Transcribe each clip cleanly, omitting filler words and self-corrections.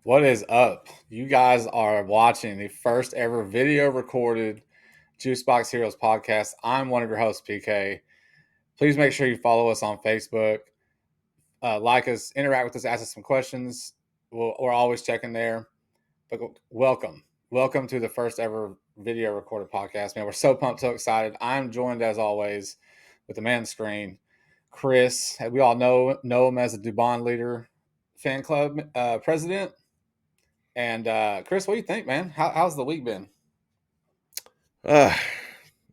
What is up? You guys are watching the first ever video recorded JuiceBox Heroes podcast. I'm one of your hosts, PK. Please make sure you follow us on Facebook, like us, interact with us, ask us some questions. We're always checking there. But welcome to the first ever video recorded podcast. Man, we're so pumped, so excited. I'm joined as always with the man on the screen, Chris. We all know him as the Dubon Leader fan club president. And Chris, what do you think, man? How's the week been? Uh,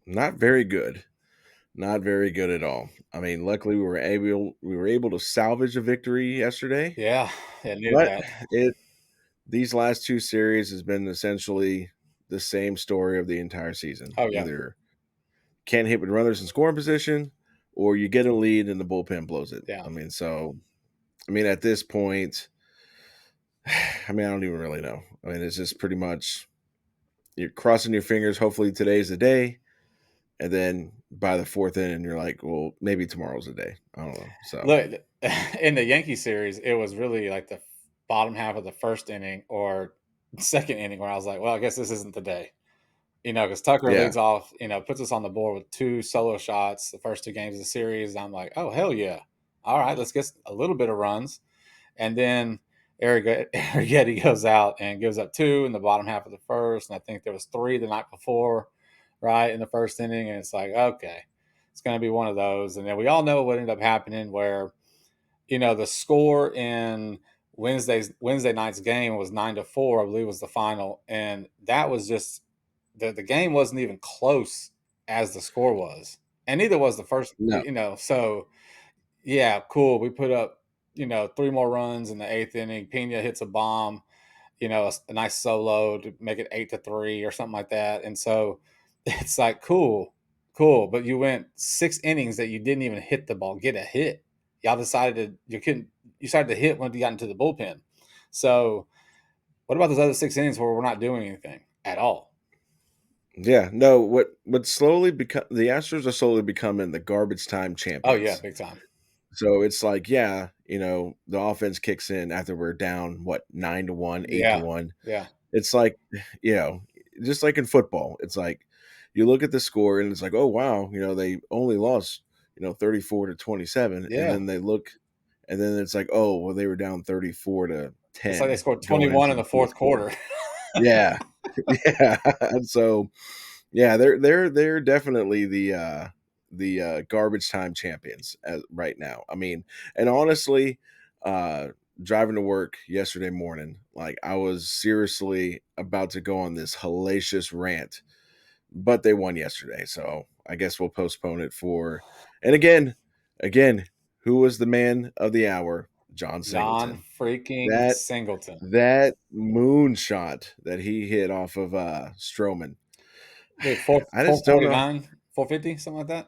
Not very good. Not very good at all. I mean, luckily we were able to salvage a victory yesterday, Yeah, I knew but that. it these last two series has been essentially the same story of the entire season. Oh yeah, Either can't hit with runners in scoring position, or you get a lead and the bullpen blows it. yeah. I mean, at this point, I don't even really know. I mean, it's just pretty much you're crossing your fingers. Hopefully today's the day. And then by the fourth inning, you're like, well, maybe tomorrow's the day. I don't know. So Look, in the Yankee series, it was really like the bottom half of the first inning or second inning where I was like, well, I guess this isn't the day. Because Tucker yeah, leads off, puts us on the board with two solo shots the first two games of the series. I'm like, oh, hell yeah. All right, let's get a little bit of runs. And then Arrighetti goes out and gives up two in the bottom half of the first. And I think there was three the night before, right, in the first inning. And it's like, okay, it's going to be one of those. And then we all know what ended up happening where, the score in Wednesday night's game was 9-4, I believe was the final. And that was just the game wasn't even close as the score was. And neither was the first, no, so yeah, cool. We put up, three more runs in the eighth inning. Pena hits a bomb, a nice solo to make it 8-3 or something like that. And so it's like, cool. But you went 6 innings that you didn't even hit the ball, get a hit. Y'all decided you started to hit when you got into the bullpen. So what about those other 6 innings where we're not doing anything at all? yeah, no. What slowly become the Astros are slowly becoming the garbage time Oh yeah, champions. big time. So it's like, yeah, the offense kicks in after we're down what 9-1, eight to Yeah. one. Yeah. It's like, you know, just like in football, it's like you look at the score and it's like, oh wow, they only lost 34-27, and Yeah. then they look, and then it's like, oh well, they were down 34 to It's like they 10 scored going 21 into in the the fourth fourth quarter. quarter. Yeah, yeah. And so, yeah, they're definitely the garbage time champions right now. I mean, and honestly, uh, driving to work yesterday morning, like I was seriously about to go on this hellacious rant, but they won yesterday, so I guess we'll postpone it for. And again, who was the man of the hour? Jon Jon Singleton. freaking That Singleton. that moonshot that he hit off of Stroman. Dude, four I four just don't forty know. nine, 450, something like that.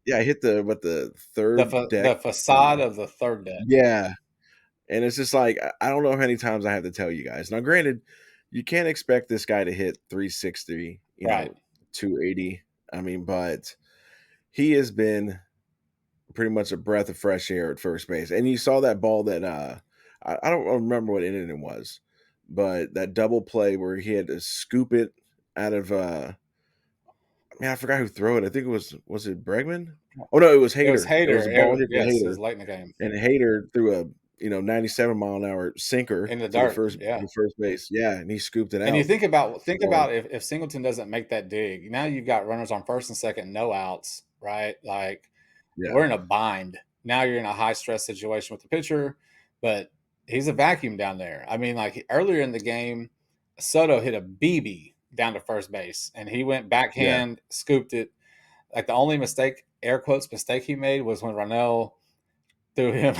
Yeah, I hit the third The deck. facade of the third deck. Yeah, and it's just like I don't know how many times I have to tell you guys. Now, granted, you can't expect this guy to hit 360, Right. 280. I mean, but he has been pretty much a breath of fresh air at first base. And you saw that ball that I don't remember what inning it was, but that double play where he had to scoop it out of I forgot who threw it. I think it was it Bregman? Oh no, it was It was Hader. It was Hader. a ball hit to Yes, it was Hader, late in the game. and Hader threw a 97 mile an hour sinker In the to the dirt. first Yeah. the first base. Yeah, and he scooped it And you out. think about So if Singleton doesn't make that dig, now you've got runners on first and second, no outs, right? Like yeah, we're in a bind. Now you're in a high stress situation with the pitcher, but he's a vacuum down there. I mean, like earlier in the game, Soto hit a BB down to first base and he went yeah, backhand, scooped it. Like the only mistake, air quotes, mistake he made was when Ronell threw him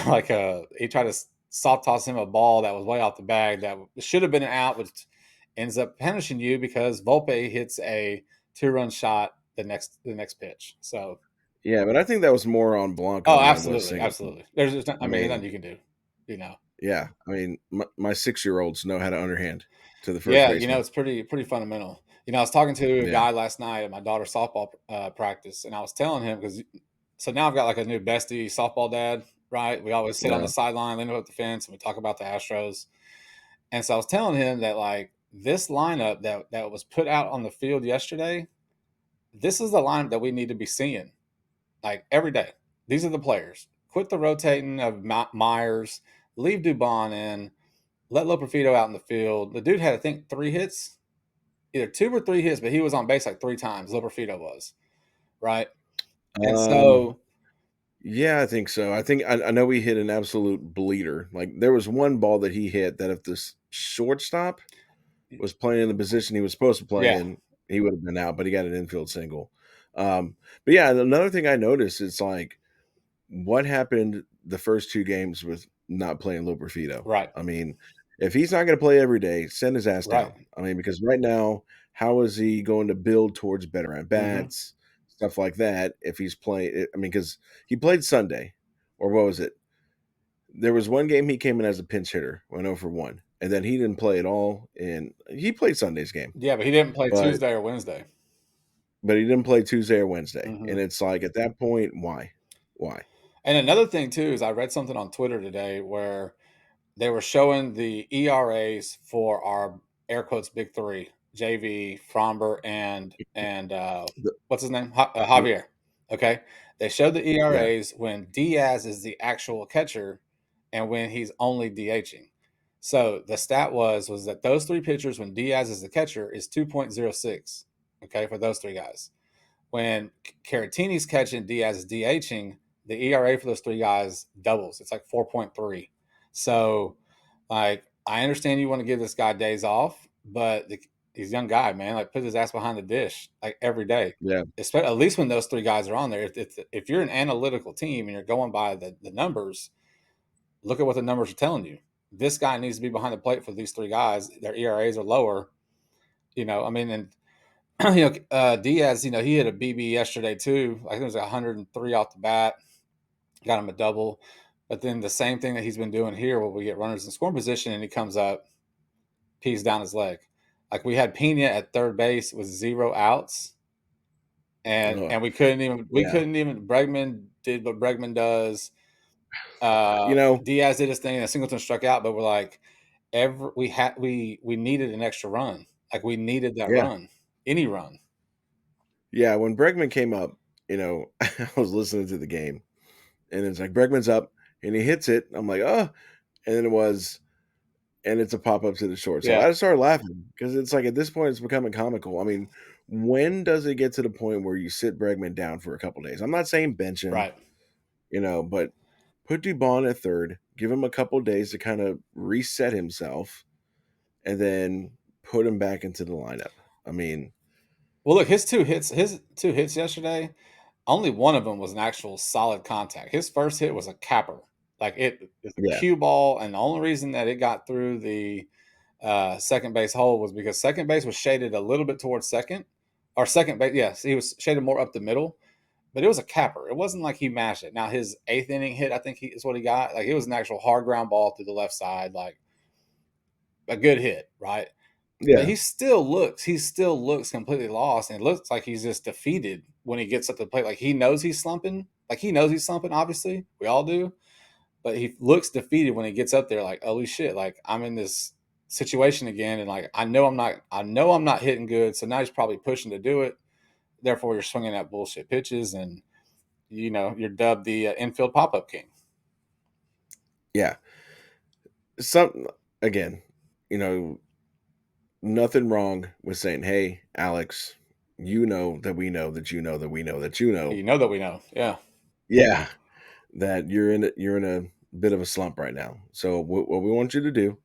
he tried to soft toss him a ball that was way off the bag that should have been an out, which ends up punishing you because Volpe hits a 2-run shot the next pitch. So, yeah. But I think that was more on oh, Blanco than it was absolutely, Singleton. absolutely. I There's nothing mean, you can do, you know. yeah, I mean, my 6-year-olds know how to underhand to the first Yeah, baseman. it's pretty fundamental. I was talking to a Yeah, guy last night at my daughter's softball practice, and I was telling him because so now I've got like a new bestie softball dad, right? We always sit on the yeah, sideline, lean up the fence, and we talk about the Astros. And so I was telling him that like this lineup that was put out on the field yesterday, this is the lineup that we need to be seeing like every day. These are the players. Quit the rotating of Myers. Leave Dubon in. Let Loperfido out in the field. The dude had, I think, 3 hits, either 2 or 3 hits, but he was on base like 3 times. Loperfido was, right? And Um, so, yeah, I think so. I know he hit an absolute bleeder. Like there was one ball that he hit that if this shortstop was playing in the position he was supposed to play yeah, in, he would have been out, but he got an infield single. But yeah, another thing I noticed is like what happened the first 2 games with not playing Loperfido. right, I mean, if he's not going to play every day, send his ass right. down. I mean, because right now, how is he going to build towards better at Mm-hmm. bats, stuff like that? If he's playing, I mean, because he played Sunday, or what was it? There was one game he came in as a pinch hitter, went over 1, and then he didn't play at all. And he played Sunday's game, Yeah, but he didn't play but Tuesday or Wednesday. he didn't play Tuesday or Wednesday. Mm-hmm. And it's like at that point, why? Why? And another thing too is I read something on Twitter today where they were showing the ERAs for our air quotes big three: JV, Fromber, and The, what's his name, the, Javier. Okay, they showed the yeah. ERAs when Diaz is the actual catcher and when he's only DHing. So the stat was that those 3 pitchers when Diaz is the catcher is 2.06. Okay, for those 3 guys. When Caratini's catching, Diaz is DHing, the ERA for those 3 guys doubles. It's like 4.3. So, like, I understand you want to give this guy days off, but he's a young guy, man. Like, put his ass behind the dish like every day. Yeah. Especially, at least when those 3 guys are on there. If you're an analytical team and you're going by the numbers, look at what the numbers are telling you. This guy needs to be behind the plate for these 3 guys. Their ERAs are lower. I mean, and Diaz, he hit a BB yesterday too. I think it was 103 off the bat, got him a double. But then the same thing that he's been doing here, where we get runners in scoring position, and he comes up, pees down his leg. Like we had Pena at third base with 0 outs, and Oh, and we yeah. couldn't even Bregman did what Bregman does. You know, Diaz did his thing, and Singleton struck out. But we're like, we needed an extra run. Like we needed that yeah. run, any run. Yeah, when Bregman came up, I was listening to the game and it's like Bregman's up and he hits it. I'm like, "Oh." And then and it's a pop up to the short. So Yeah, I just started laughing because it's like at this point it's becoming comical. I mean, when does it get to the point where you sit Bregman down for a couple days? I'm not saying bench him, right. but put Dubon at third, give him a couple days to kind of reset himself, and then put him back into the lineup. I mean, Well, look, his 2 hits yesterday, only one of them was an actual solid contact. His first hit was a capper. Like it's a yeah, cue ball, and the only reason that it got through the second base hole was because second base was shaded a little bit towards second, or second base. Yes, he was shaded more up the middle, but it was a capper. It wasn't like he mashed it. Now his eighth inning hit, I think is what he got. Like it was an actual hard ground ball through the left side, like a good hit, right? But yeah, he still looks completely lost, and it looks like he's just defeated when he gets up to the plate. Like he knows he's slumping. Like he knows he's slumping. Obviously, we all do. But he looks defeated when he gets up there. Like holy shit! Like I'm in this situation again, and like I know I'm not. I know I'm not hitting good. So now he's probably pushing to do it. Therefore, you're swinging at bullshit pitches, and you're dubbed the infield pop up king. yeah. Some again, you know, nothing wrong with saying, "Hey, Alex, you know that we know that you know that we know that you know, You know that we know. Yeah. yeah, that you're in a bit of a slump right now. So what we want you to do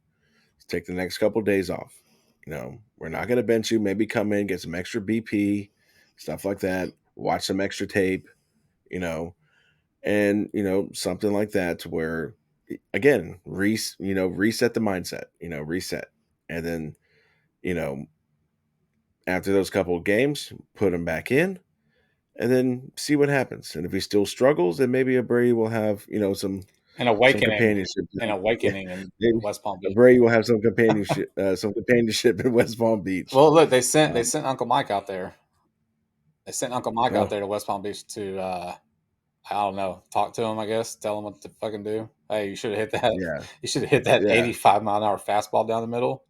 is take the next couple days off. We're not going to bench you. Maybe come in, get some extra BP, stuff like that. Watch some extra tape. You know, and something like that to where again reset the mindset. Reset, and then you know after those couple of games, put him back in, and then see what happens. And if he still struggles, then maybe a Brady will have An some awakening, companionship. an Yeah, awakening in maybe West Palm a Beach. Brady will have some companionship in West Palm Beach. Well, look, they Um, sent Uncle Mike out there. They sent Uncle Mike out oh there to West Palm Beach to I don't know, talk to him. I guess tell him what to fucking do. Hey, you should have hit that. Yeah, You should have hit that yeah, 85-mile-an-hour fastball down the middle.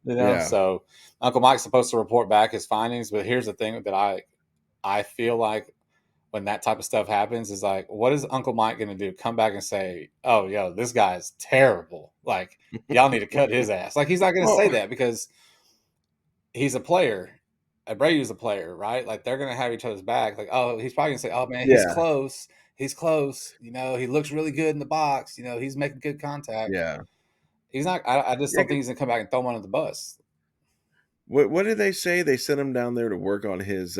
yeah. So Uncle Mike's supposed to report back his findings, but here's the thing that I feel like when that type of stuff happens is like, what is Uncle Mike going to do? Come back and say, "Oh, yo, this guy is terrible. Like, y'all need to cut his ass." Like, he's not going to say Well, that because he's a player. Abreu's a player, right? Like, they're going to have each other's back. Like, oh, he's probably going to say, "Oh man, he's yeah, close. He's close. He looks really good in the box. He's making good contact." yeah, He's not. I just yeah. don't think he's going to come back and throw him under the bus. What did they say? They sent him down there to work on his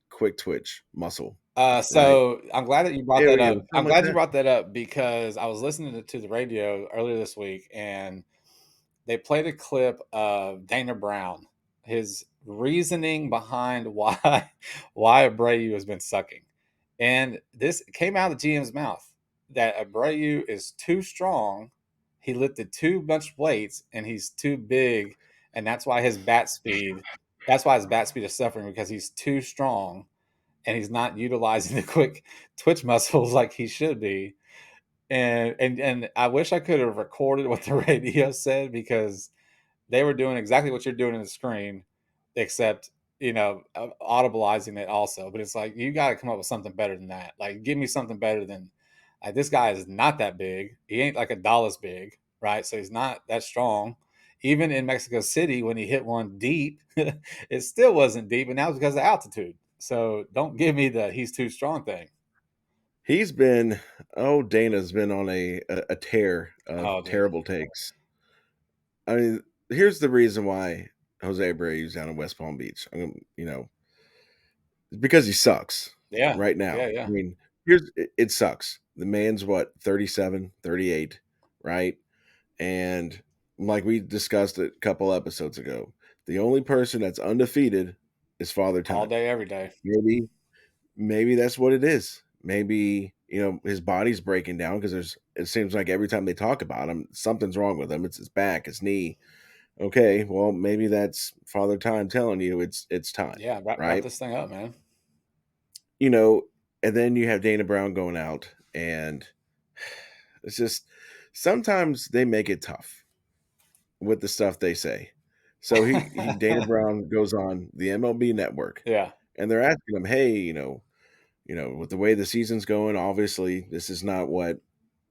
quick twitch muscle, right? So I'm glad that you brought Yeah, that yeah, up. I'm something like glad you that. brought that up because I was listening to the radio earlier this week, and they played a clip of Dana Brown, his reasoning behind why why Abreu has been sucking, and this came out of the GM's mouth that Abreu is too strong. He lifted too much weights, and he's too big, and that's why his bat speed. That's why his bat speed is suffering because he's too strong and he's not utilizing the quick twitch muscles like he should be. And I wish I could have recorded what the radio said because they were doing exactly what you're doing in the screen, except audibleizing it also. But it's like you got to come up with something better than that. Like, give me something better than this guy is not that big. He ain't like a Dallas big, right? So he's not that strong. Even in Mexico City, when he hit one deep, it still wasn't deep, and that was because of altitude. So don't give me the he's too strong thing. He's been Dana's been on a tear of Oh, dude. terrible takes. I mean, here's the reason why Jose Abreu's down in West Palm Beach. Because he sucks Yeah. right now. Yeah. I Yeah. mean, it sucks. The man's what, 37, 38, right? And like we discussed a couple episodes ago, the only person that's undefeated is Father All Time. day, every day. Maybe that's what it is. Maybe, his body's breaking down because it seems like every time they talk about him, something's wrong with him. It's his back, his knee. Okay, well, maybe that's Father Time telling you it's time, Yeah. Wrap right? this thing up, man. You know, and then you have Dana Brown going out, and it's just sometimes they make it tough with the stuff they say. So he Dana Brown goes on the MLB network, Yeah. and they're asking him, "Hey, with the way the season's going, obviously this is not what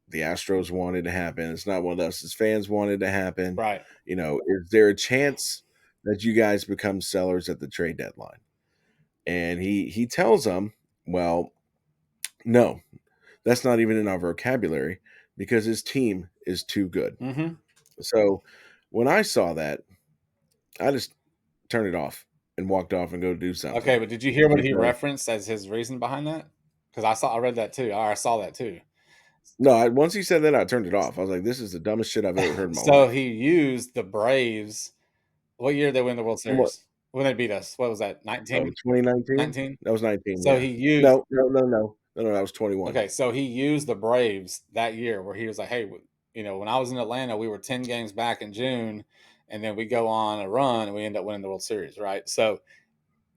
the Astros wanted to happen. It's not what us as fans wanted to happen. Right. Is there a chance that you guys become sellers at the trade deadline?" And he tells them, "Well, no, that's not even in our vocabulary because his team is too good." Mm-hmm. So when I saw that, I just turned it off and walked off and go do Okay, something but did you hear what he because referenced as his reason behind that? Because I read that too. I saw that too. no, once he said that, I turned it off. I was like, "This is the dumbest shit I've ever heard in my So life." he used the Braves. What year did they win the World And what? Series? When they beat us? What was that? Oh, 19? 2019? 19? That was 19. So Yeah. he used No, no, no, no, no, no. That was 21. Okay, so he used the Braves that year where he was like, "Hey, when I was in Atlanta, we were 10 games back in June, and then we go on a run and we end up winning the World Series, right?" So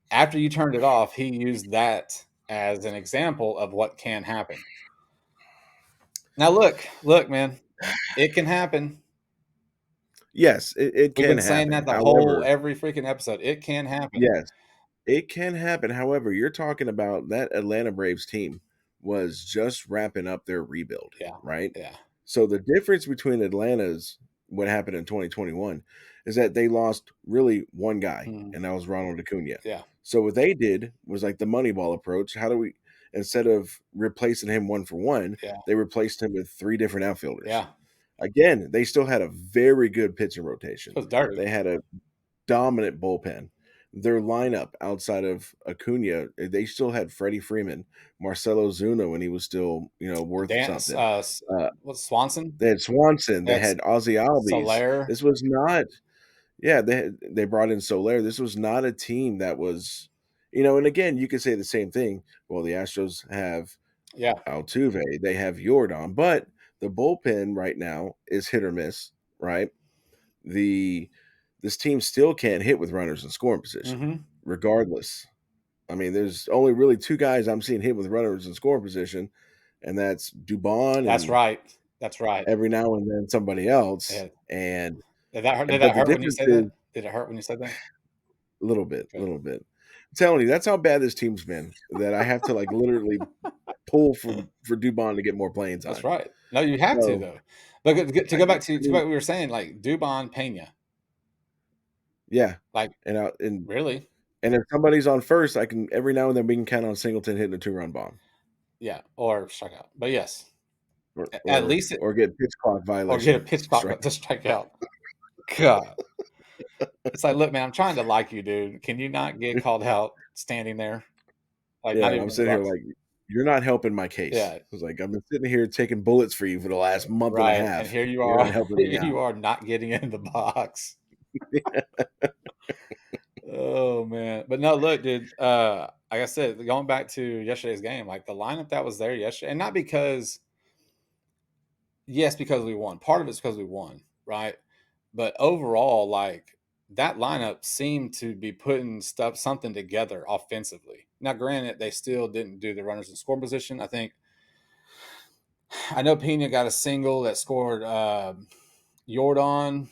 after you turned it off, he used that as an example of what can happen. Now look, man, it can happen. Yes, it We've can been saying happen. that the whole However, every freaking episode. It can happen. yes, it can happen. However, you're talking about that Atlanta Braves team was just wrapping up their rebuild, Yeah, right? yeah, So the difference between Atlanta's what happened in 2021 is that they lost really one guy, mhm, and that was Ronald Acuna. yeah, So what they did was like the Moneyball approach. How do we instead of replacing him one for one, yeah, they replaced him with three different outfielders. yeah. Again, they still had a very good pitching rotation. It was dirty. They had a dominant bullpen. Their lineup outside of Acuna, they still had Freddie Freeman, Marcelo Zuna when he was still, worth Dance. something. Uh, What's Swanson? they had Swanson, they That's had Ozzy Albies. Solaire. This was not, yeah, they brought in Soler. This was not a team that was, and again, you could say the same thing. Well, the Astros have Yeah, Altuve, they have Jordan, but the bullpen right now is hit or miss, right? The This team still can't hit with runners in scoring position, hmm regardless. I mean, there's only really two guys I'm seeing hit with runners in scoring position, and that's Dubon that's and right. That's right. every now and then somebody else, Yeah. and Did that hurt? Did but that the hurt when you difference said is that? Did it hurt when you said that? a little bit, a Good. little bit. I'm telling you, that's how bad this team's been, that I have to, like, literally pull for Dubon to get more playing That's time. right. No, you have to So, though. But to I go back I to mean, what we were saying, like Dubon Pena, yeah, like and I and really, and if somebody's on first, I can every now and then we can count on Singleton hitting a two-run bomb yeah, or strikeout. But yes, or at or least it, or get pitch clock or get a violation pitch clock strike. to strike out. God, it's like, look, man, I'm trying to like you, dude. Can you not get called out standing there, like Yeah, not and even I'm in the sitting here box? like, "You're not helping my case." Yeah, I was like, "I've been sitting here taking bullets for you for the last month and a right. And half. here you You're are, not helping me you out." are not getting in the box. Oh man, but no, look, dude. Like I said, going back to yesterday's game, like the lineup that was there yesterday, and not because, yes, because we won. Part of it's because we won, right? But overall, like that lineup seemed to be putting something together offensively. Now, granted, they still didn't do the runners in scoring position. I know Pena got a single that scored Jordan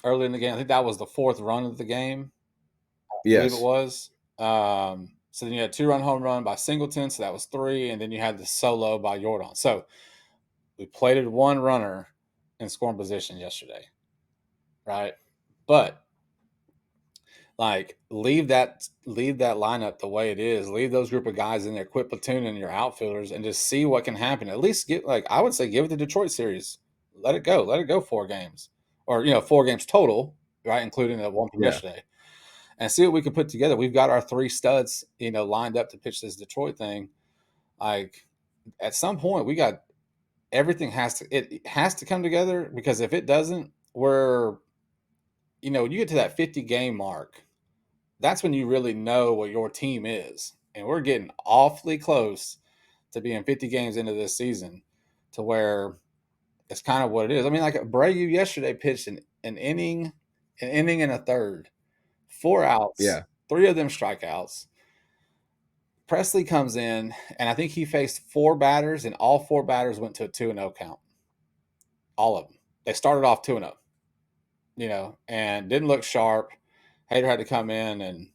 early in the game. I think that was the fourth run of the game. I believe it Yes. was. So then you had 2-run home run by Singleton, so that was three, and then you had the solo by Jordan. So we plated one runner in scoring position yesterday, right? But like leave that lineup the way it is. Leave those group of guys in there. Quit platooning your outfielders and just see what can happen. At least get like I would say give it the Detroit series. Let it go. Let it go 4 games, or 4 games total, right, including the one from Yeah. yesterday, and see what we can put together. We've got our 3 studs, lined up to pitch this Detroit thing. Like at some point, we got everything it has to come together because if it doesn't, when you get to that 50 game mark, that's when you really know what your team is. And we're getting awfully close to being 50 games into this season to where it's kind of what it is. I mean, like Abreu yesterday pitched an inning and a third, 4 outs, Yeah. 3 of them strikeouts. Presley comes in, and I think he faced 4 batters, and all 4 batters went to a 2-0 count. All of them. They started off 2-0, and didn't look sharp. Hader had to come in and,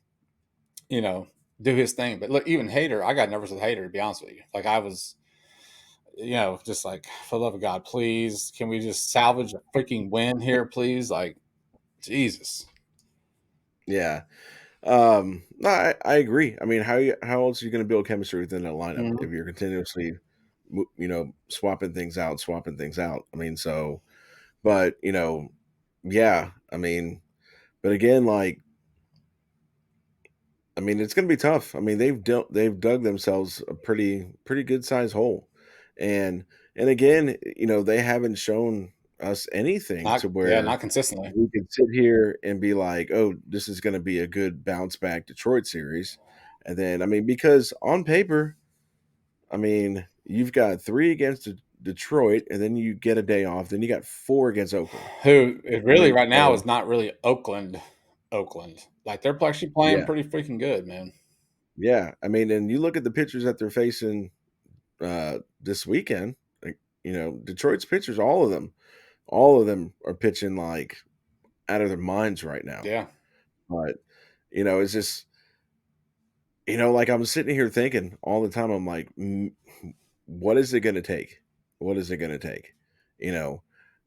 you know, do his thing. But look, even Hader, I got nervous with Hader, to be honest with you. Like, I was, just like, for the love of God, please, can we just salvage a freaking win here, please? Like, Jesus. Yeah. No, I agree. I mean, how else are you gonna build chemistry within a lineup Mhm. if you're continuously, swapping things out? I mean, so but, yeah, I mean, but again, like, I mean, it's gonna be tough. I mean, they've dug themselves a pretty good sized hole, and again, they haven't shown us anything Not, to yeah, where not consistently. we can sit here and be like, oh, this is going to be a good bounce back Detroit series, and then I mean, because on paper, I mean, you've got three against Detroit, and then you get a day off, then you got four against Oakland. Who it I really mean, right now so is not really Oakland. Oakland. Like, they're actually playing yeah, pretty freaking good, man. yeah. I mean, and you look at the pitchers that they're facing this weekend, like, Detroit's pitchers, all of them are pitching like out of their minds right now. Yeah. But it's just like I'm sitting here thinking all the time. I'm like, what is it going to take? What is it going to take? You know,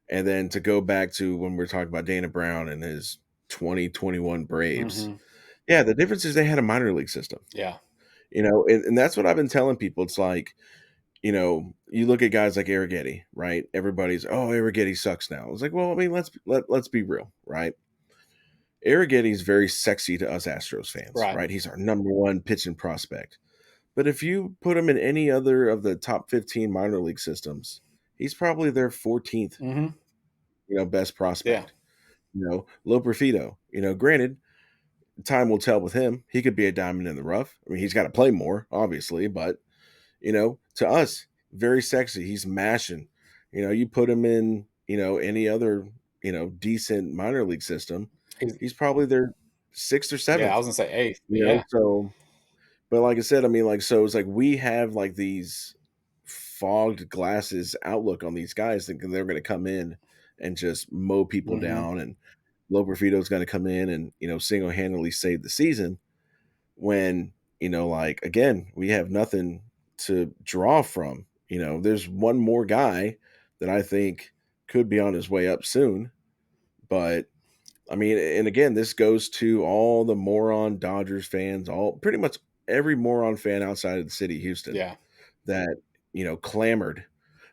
and then to go back to when we are talking about Dana Brown and his 2021 Braves. Hmm. Yeah, the difference is they had a minor league system. Yeah. And that's what I've been telling people. It's like, you look at guys like Arrighetti, right? Everybody's, oh, Arrighetti sucks now. It's like, well, I mean, let's be real, right? Arrighetti is very sexy to us Astros fans, Right. right? He's our number one pitching prospect. But if you put him in any other of the top 15 minor league systems, he's probably their 14th, Hmm. best Yeah. prospect. Low Profito. Granted, time will tell with him. He could be a diamond in the rough. I mean, he's got to play more, obviously, but to us, very sexy. He's mashing. You put him in, any other, decent minor league system, He's, he's probably their sixth or yeah, I seventh. was gonna say eighth, but yeah. So, but like I said, I mean, like, so it's like we have like these fogged glasses outlook on these guys, thinking they're going to come in and just mow people Mm-hmm. down, and Loperfito's going to come in and single handedly save the season. When like again, we have nothing to draw from. There's one more guy that I think could be on his way up soon, but I mean, and again, this goes to all the moron Dodgers fans, all pretty much every moron fan outside of the city of Houston Yeah. that, clamored,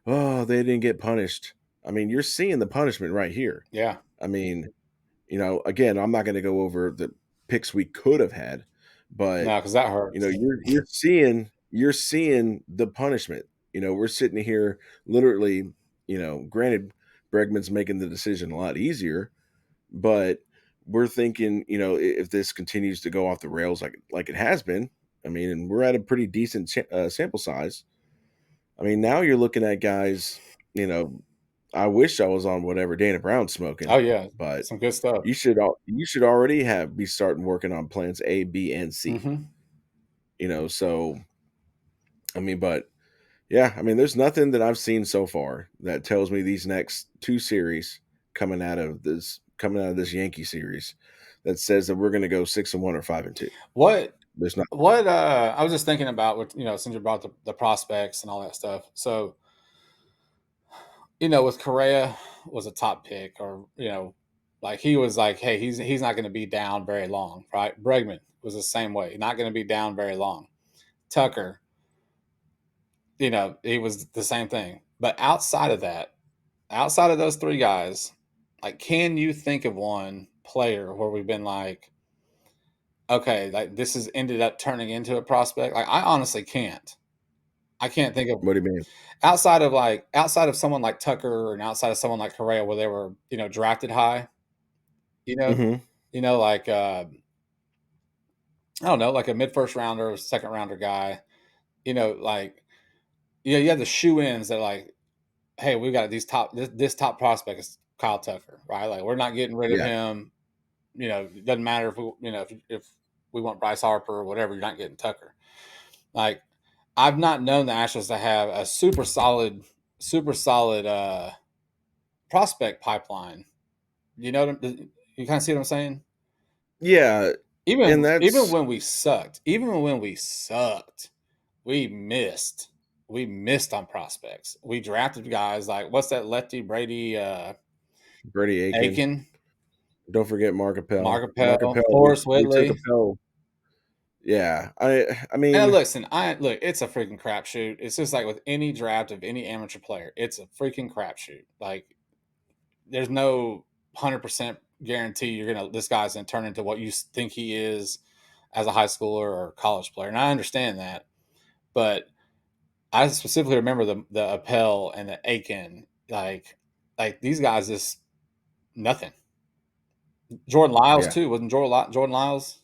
oh, they didn't get punished. I mean, you're seeing the punishment right here. Yeah. I mean, again, I'm not going to go over the picks we could have had, but No, because that hurts. you're seeing the punishment. We're sitting here literally, granted, Bregman's making the decision a lot easier, but we're thinking, if this continues to go off the rails like it has been, I mean, and we're at a pretty decent sample size. I mean, now you're looking at guys, I wish I was on whatever Dana Brown's Oh smoking, yeah, but some good stuff. you should already be starting working on plans A, B, and C. Mm-hmm. So I mean, but yeah, I mean, there's nothing that I've seen so far that tells me these next two series coming out of this Yankee series that says that we're going to go 6-1 or 5-2. What There's not. I was just thinking about what since you brought the prospects and all that stuff. So with Correa was a top pick, or like he was like, hey, he's not going to be down very long, right? Bregman was the same way, not going to be down very long. Tucker, he was the same thing. But outside of those three guys, like, can you think of one player where we've been like, okay, like this has ended up turning into a prospect? Like, I honestly can't. I can't think of What do you mean? outside of someone like Tucker and outside of someone like Correa where they were drafted high. You know, Hmm. like I don't know, like a mid first rounder, second rounder guy. Like you have the shoe ins that like, hey, we got this top prospect is Kyle Tucker, right? Like we're not getting rid of Yeah. him. It doesn't matter if if we want Bryce Harper or whatever, you're not getting Tucker. Like I've not known the Astros to have a super solid prospect pipeline. You kind of see what I'm saying? Yeah. And Even that's when we sucked, we missed. We missed on prospects. We drafted guys like what's that lefty Brady Brady Aiken. Aiken, Don't forget Mark Appel. Mark Mark Appel, Appel. We, Horace we took Whitley. Appel. Yeah. I And mean, listen, look, it's a freaking crapshoot. It's just like with any draft of any amateur player, it's a freaking crapshoot. Like there's no 100% guarantee this guy's gonna turn into what you think he is as a high schooler or college player. And I understand that, but I specifically remember the Appel and the Aiken, like these guys just nothing. Jordan Lyles yeah. too, wasn't Jordan Lyles?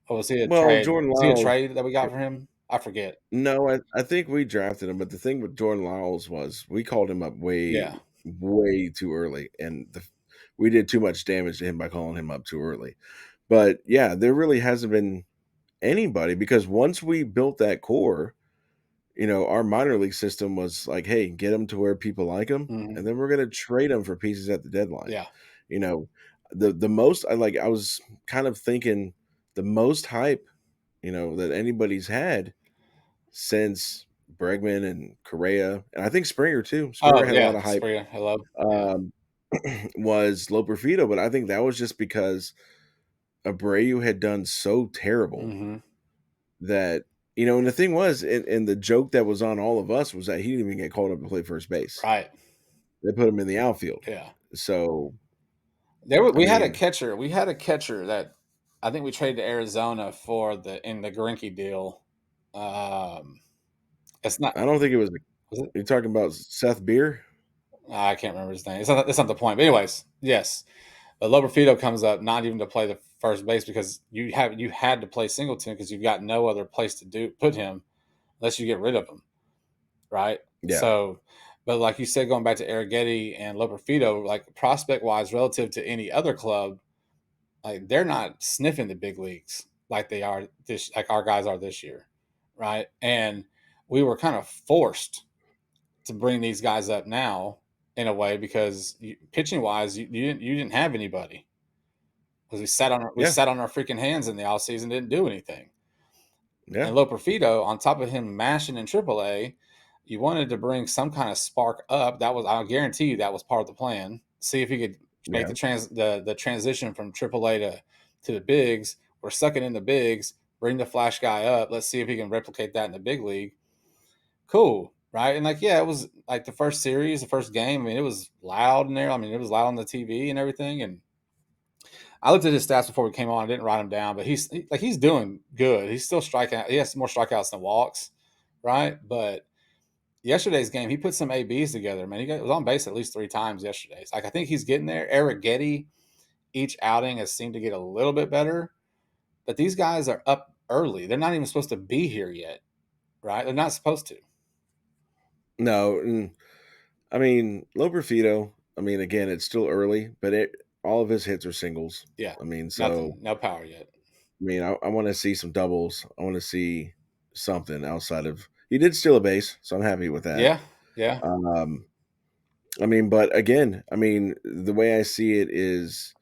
Or was he a Well, trade? Jordan Was he a Lyles. trade that we got for him? I forget. No, I think we drafted him, but the thing with Jordan Lyles was we called him up Yeah. way too early, and we did too much damage to him by calling him up too early. But yeah, there really hasn't been anybody, because once we built that core, our minor league system was like, hey, get them to where people like them, Hmm. and then we're going to trade them for pieces at the deadline. Yeah. You know, the most I was kind of thinking the most hype, that anybody's had since Bregman and Correa, and I think Springer too. Springer Oh had a lot yeah, of hype. Spria. Hello. Yeah. Um, was Loperfido, but I think that was just because Abreu had done so terrible Hmm. that and the thing was, and the joke that was on all of us was that he didn't even get called up to play first base. Right. They put him in the outfield. Yeah. So I We had a mean, catcher. We had a catcher that I think we traded to Arizona for in the Grinky deal. Um, it's not. I don't think it was. Was it? You're talking about Seth Beer? I can't remember his name. It's not the point. But anyways, yes, Loberfido comes up not even to play the first base because you had to play Singleton because you've got no other place to put him unless you get rid of him, right? Yeah, So, but like you said, going back to Arrighetti and Loberfido, like prospect wise, relative to any other club, like they're not sniffing the big leagues like they are like our guys are this year, right? And we were kind of forced. to bring these guys up now in a way because pitching wise, you didn't have anybody because we Yeah, sat on our freaking hands in the offseason, didn't do anything. yeah, And Loperfido, on top of him mashing in AAA, you wanted to bring some kind of spark up. That was, I'll guarantee you, that was part of the plan. See if he could make yeah. the transition from AAA to the bigs. We're sucking in the bigs. Bring the flash guy up. Let's see if he can replicate that in the big league. Cool, right? And like, yeah, it was like the first series, the first game. I mean, it was loud in there. I mean, it was loud on the TV and everything. And I looked at his stats before we came on. I didn't write him down, but he's doing good. He's still striking out. He has more strikeouts than walks, right? But yesterday's game, he put some ABs together. Man, was on base at least 3 times yesterday. Like I think he's getting there. Eric Getty, each outing has seemed to get a little bit better, but these guys are up early. They're not even supposed to be here yet, right? They're not supposed to. No, I mean, Loperfido, I mean, again, it's still early, but all of his hits are singles. Yeah, I mean, so nothing, no power yet. I mean, I want to see some doubles. I want to see something outside of. He did steal a base, so I'm happy with that. Yeah, yeah. Um, I mean, but again, I mean, the way I see it is,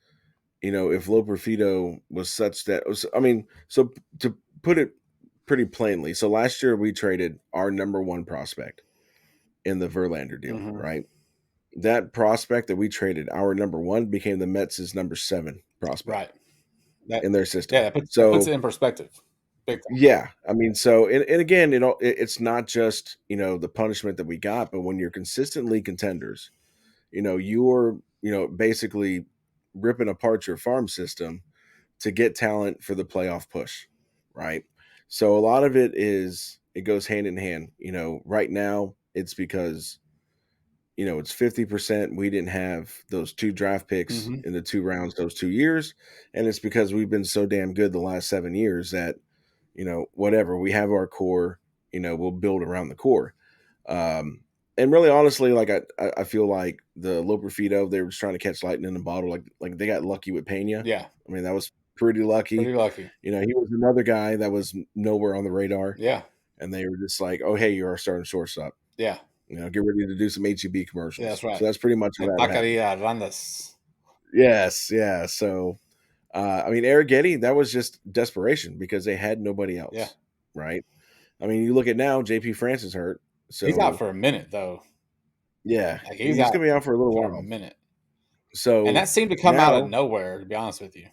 if Loperfido was such that was, I mean, so to put it pretty plainly, so last year we traded our number one prospect in the Verlander deal, Mm-hmm. right? That prospect that we traded, our number one, became the Mets' number 7 prospect Right. That in their yeah, system. that puts So it in perspective. Big time. yeah, I mean, so and again, it's not just the punishment that we got, but when you're consistently contenders, you're basically ripping apart your farm system to get talent for the playoff push, right? So a lot of it goes hand in hand. Right now it's because it's 50%. We didn't have those 2 draft picks Mm-hmm. in the 2 rounds those 2 years, and it's because we've been so damn good the last 7 years that whatever we have our core, we'll build around the core. Um, and really, honestly, like I feel like the Loperfido, they were just trying to catch lightning in a bottle. Like they got lucky with Pena. Yeah, I mean, that was pretty lucky. pretty lucky. He was another guy that was nowhere on the radar, Yeah, and they were just like, "Oh, hey, you're our starting shortstop. yeah, Get ready to do some HEB yeah. commercials." That's right. So that's pretty much how El that happened. Taqueria Randas. Yes, yeah. So, I mean, Eric Getty, that was just desperation because they had nobody Yeah, else, right? I mean, you look at now, JP France is hurt, he's out so for a minute though. yeah, Like he's he's out gonna be out for a little for a while. minute, and So that seemed to come out of now, nowhere. To be honest with you,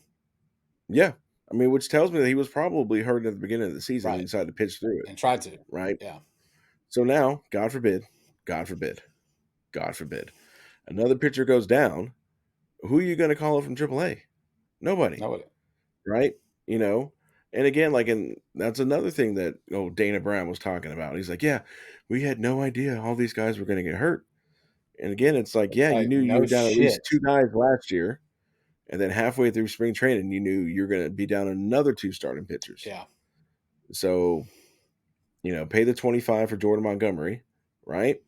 yeah, I mean, which tells me that he was probably hurt at the beginning of the season and right? decided to pitch through it, And tried to. right? Yeah, So now, God forbid, God forbid, God forbid, another pitcher goes down. Who are you going to call up from AAA? Nobody, no, right? You know, and again, and that's another thing that Dana Brown was talking about. He's like, yeah, we had no idea all these guys were going to get hurt. And again, it's like, it's yeah, you like knew you no were down at least shit. 2 guys last year, and then halfway through spring training, you knew you're going to be down another 2 starting pitchers. Yeah, So, pay the 25 for Jordan Montgomery, right?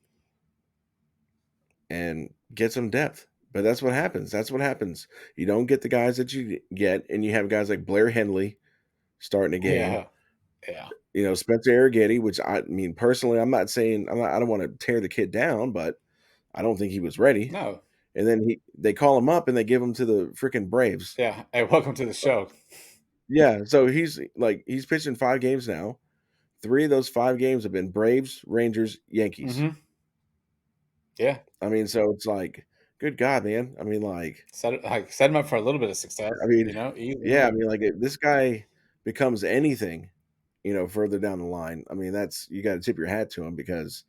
And get some depth. But that's what happens. That's what happens. You don't get the guys that you get, and you have guys like Blair Henley starting a game. yeah, yeah. Spencer Arrighetti, which I mean personally, I'm not saying I don't want to tear the kid down, but I don't think he was ready. No, And then they call him up and they give him to the freaking Braves. yeah. Hey, welcome to the show. Yeah, so he's pitched in 5 games now. 3 of those 5 games have been Braves, Rangers, Yankees. Mm-hmm. Yeah, I mean, so it's like, good God, man. I mean, set him up for a little bit of success. I mean, Easy yeah, I money. mean, if this guy becomes anything, further down the line, I mean, you got to tip your hat to him because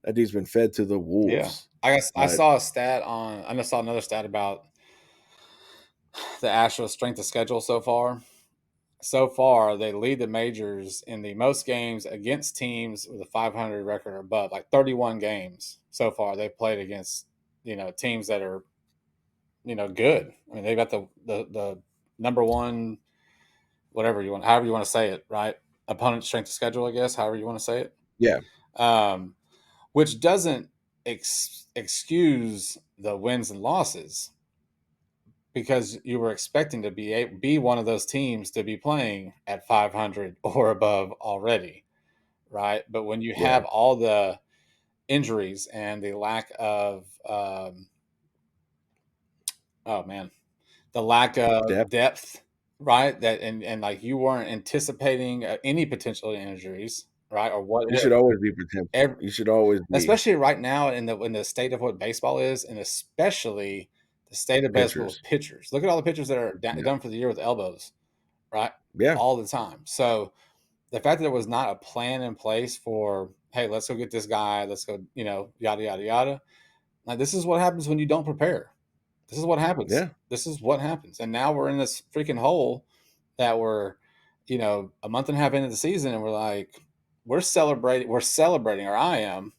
that dude's been fed to the Yeah, wolves. I guess I But saw a stat on. I just saw another stat about the Astros' strength of schedule so far. So far, they lead the majors in the most games against teams with a 500 record or above, like 31 games so far they've played against, teams that are, good. I mean, they've got the number one, whatever you want, however you want to say it, right? Opponent strength of schedule, I guess, however you want to say it. yeah, Um, which doesn't excuse the wins and losses because you were expecting to be one of those teams to be playing at 500 or above already, right? But when you yeah, have all the injuries and the lack of oh man, the lack of Depth. depth, right? That and like you weren't anticipating any potential injuries, right? Or what You should always be potential. ev- You should always be especially right now in the state of what baseball is, and especially the state of baseball pitchers. with pitchers. Look at all the pitchers that are Yeah. done for the year with elbows, right? Yeah. All the time. So the fact that there was not a plan in place for, hey, let's go get this guy, let's go, yada yada yada. Like this is what happens when you don't prepare. This is what happens. Yeah. This is what happens. And now we're in this freaking hole that we're, a month and a half into the season, and we're like, we're celebrating, or I am,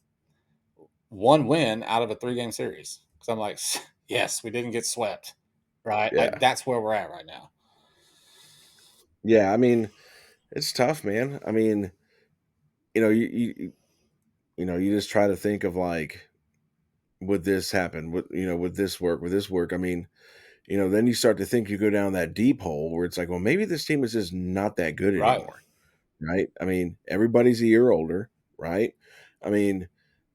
one win out of a 3-game series. Because I'm like, yes, we didn't get swept, right? Like Yeah. that's where we're at right now. Yeah. I mean, it's tough, man. I mean, you know, you just try to think of like, would this happen? Would this work? Would this work? I mean, then you start to think you go down that deep hole where it's like, well, maybe this team is just not that good Right. anymore, right? I mean, everybody's a year older, right? I mean,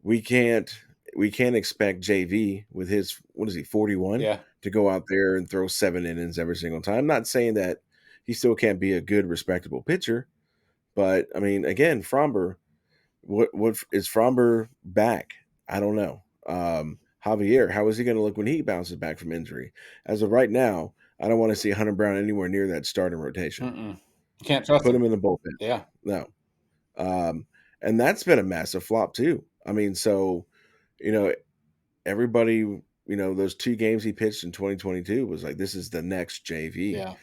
we can't we can't expect JV with his what is he 41 Yeah. to go out there and throw 7 innings every single time. I'm not saying that he still can't be a good, respectable pitcher, but I mean, again, Fromber, what is Fromber back? I don't know. Javier, how is he going to look when he bounces back from injury? As of right now, I don't want to see Hunter Brown anywhere near that starting rotation. Mm-mm. You can't trust Put him. him in the bullpen. Yeah. No. Um, and that's been a massive flop too. I mean, so you know, everybody, those 2 games he pitched in 2022 was like, this is the next JV, Yeah.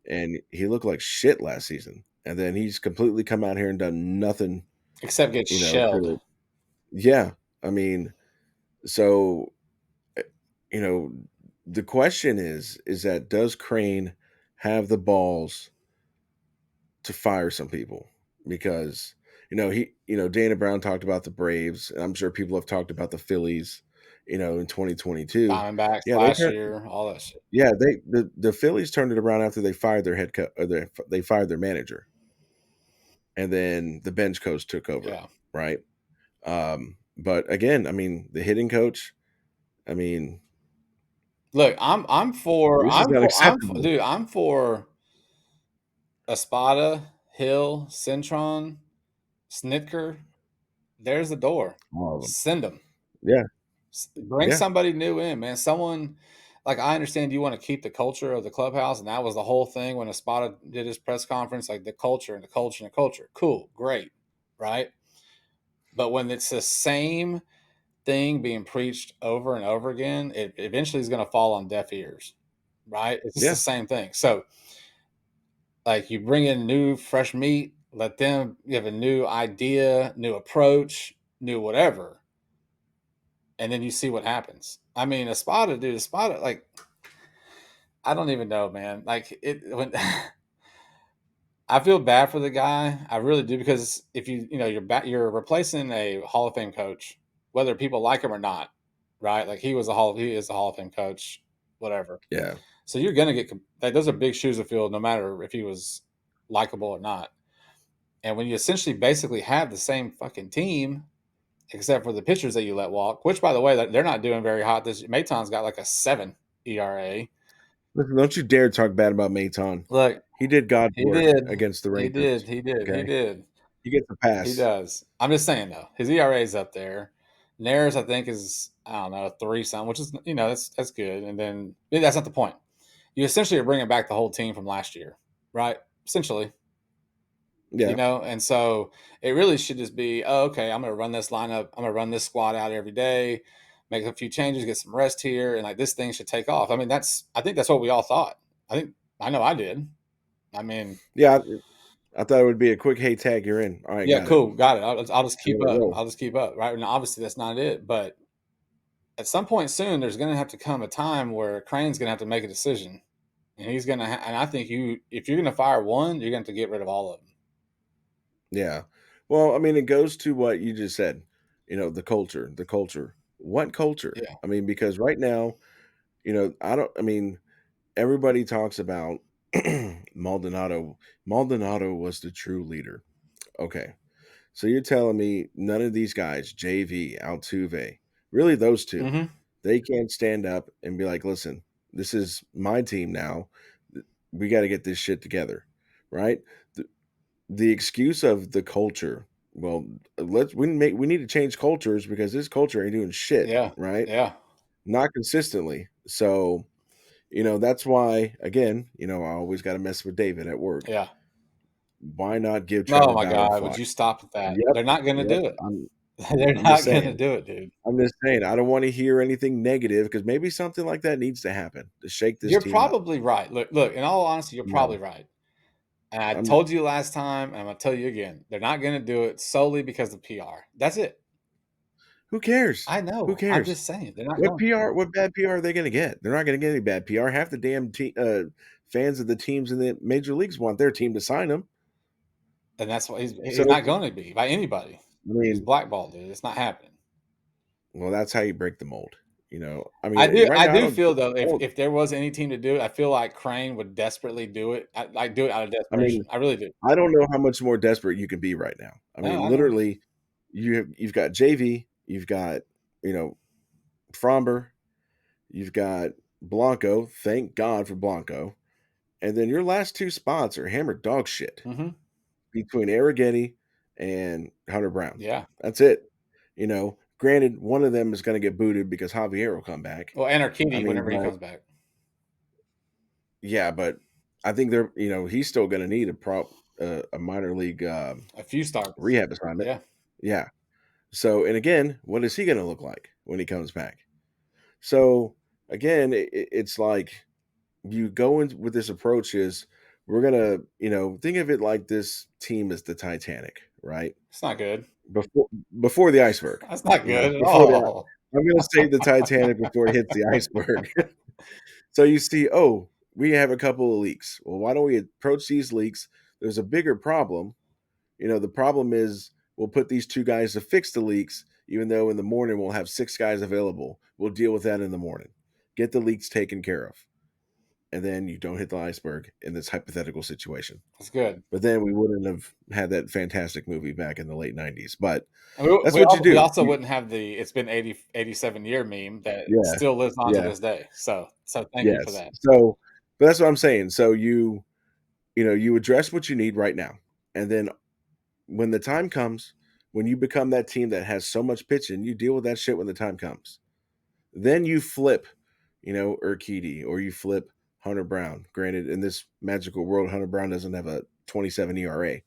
and he looked like shit last season. And then he's completely come out here and done nothing, Except get shelled. to yeah. I mean, so eh, you know, the question is that does Crane have the balls to fire some people? Because Dana Brown talked about the Braves, and I'm sure people have talked about the Phillies, in 2022. Diamondbacks Yeah, last year, all that shit. the Phillies turned it around after they fired their head coach, or they fired their manager, and then the bench coach took over, Yeah. right? But again, I mean, the hitting coach, I mean, Look, I'm for this is not acceptable. dude, I'm for Espada, Hill, Cintron, Snitker. There's the door. All of them. Send them. Yeah, Bring yeah, somebody new in, man. Someone like I understand you want to keep the culture of the clubhouse, and that was the whole thing when Espada did his press conference, like the culture and the culture and the culture. Cool, great, right? But when it's the same thing being preached over and over again, it eventually is going to fall on deaf ears, right? It's just the yeah, same thing. So, like, you bring in new, fresh meat, let them give a new idea, new approach, new whatever, and then you see what happens. I mean, a spot, like, I don't even know, man. Like, when I feel bad for the guy. I really do because if you're replacing a Hall of Fame coach, whether people like him or not, right? Like he is a Hall of Fame coach, whatever. yeah, So you're gonna get like those are big shoes to fill, no matter if he was likable or not. And when you essentially basically have the same fucking team, except for the pitchers that you let walk, which by the way, they're not doing very hot. This Maton's got like a 7 ERA. Listen, don't you dare talk bad about Maton. Look, He did God's he work did, against the he Rangers. did, he did, he Okay, did. he gets a He pass. does. I'm just saying though, his ERA is up there. Nair's I think is I don't know 3 something, which is that's good. And then that's not the point. You essentially are bringing back the whole team from last year, right? Essentially, Yeah, and so it really should just be, oh, okay, I'm going to run this lineup, I'm going to run this squad out every day, make a few changes, get some rest here, and like this thing should take off. I mean, I think that's what we all thought. I know I did. I mean, yeah. I thought it would be a quick hey tag. You're in. All right, yeah, got it. cool, got it. I'll just I'm keep gonna up. roll. I'll just keep up, right? And obviously that's not it, but at some point soon, there's going to have to come a time where Crane's going to have to make a decision, and he's going to. And I think if you're going to fire one, you're going to have to get rid of all of them. Yeah. Well, I mean, it goes to what you just said. The culture. The culture. What culture? Yeah, I mean, because right now, I don't. I mean, everybody talks about Maldonado. Maldonado was the true leader. Okay. So you're telling me none of these guys, JV, Altuve, really those two, Mm-hmm. they can't stand up and be like, listen, this is my team now. We got to get this shit together, right? The, the excuse of the culture, well, we need to change cultures because this culture ain't doing shit, Yeah. right? Yeah. Not consistently. So, that's why, again, I always got to mess with David at work. Yeah. Why not give Oh Trevor my Bauer a God. Would fly? you stop with that? Yep, They're not going to yep. do it. I'm They're I'm just not going to saying. do it, dude. I'm just saying. I don't want to hear anything negative because maybe something like that needs to happen to shake this You're team up. probably right. Look, in all honesty, you're You know, probably right. And I I'm told you last time, and I'm going to tell you again. They're not going to do it solely because of PR. That's it. Who cares? I Who know. I'm cares? just saying. They're not What going to. PR? What bad PR are they going to get? They're not going to get any bad PR. Half the damn fans of the teams in the major leagues want their team to sign them. And that's why So he's not going to be by anybody. I He's mean, blackballed, dude. It's not happening. well, that's how you break the mold. I mean, right I now, do feel though, I don't. if there was any team to do it, I feel like Crane would desperately do it. Like do it out of I mean, desperation. I really do. I don't know how much more desperate you can be right now. I No, mean, I know. literally, you've got JV, you've got you know Fromber, you've got Blanco. Thank God for Blanco. And then your last two spots are hammered dog shit Hmm. between Arrighetti and Hunter Brown. Yeah. That's it. Granted, one of them is going to get booted because Javier will come back. Well, and I Arcidi mean, whenever he but comes back, yeah, I think he's still going to need a minor league a few starts. rehab assignment. Yeah. Yeah. So, and again, what is he going to look like when he comes back? So, again, it's like you go in with this approach is we're going to, think of it like this team is the Titanic, right? It's not good. Before before the iceberg, That's not good at before the all. I'm going to save the Titanic before it hits the iceberg. So you see, oh, we have a couple of leaks. Well, why don't we approach these leaks? There's a bigger problem. The problem is we'll put these two guys to fix the leaks, even though in the morning we'll have six guys available. We'll deal with that in the morning. Get the leaks taken care of. And then you don't hit the iceberg in this hypothetical situation. It's good. But then we wouldn't have had that fantastic movie back in the late 90s. But And we, that's we, what you al- we do. also wouldn't have the it's been 87 year meme that Yeah. still lives on to Yeah. this day. So thank you for Yes. that. So, but that's what I'm saying. So you address what you need right now. And then when the time comes, when you become that team that has so much pitching, you deal with that shit when the time comes. Then you flip, Urquidy or you flip Hunter Brown. Granted, in this magical world, Hunter Brown doesn't have a 27 ERA,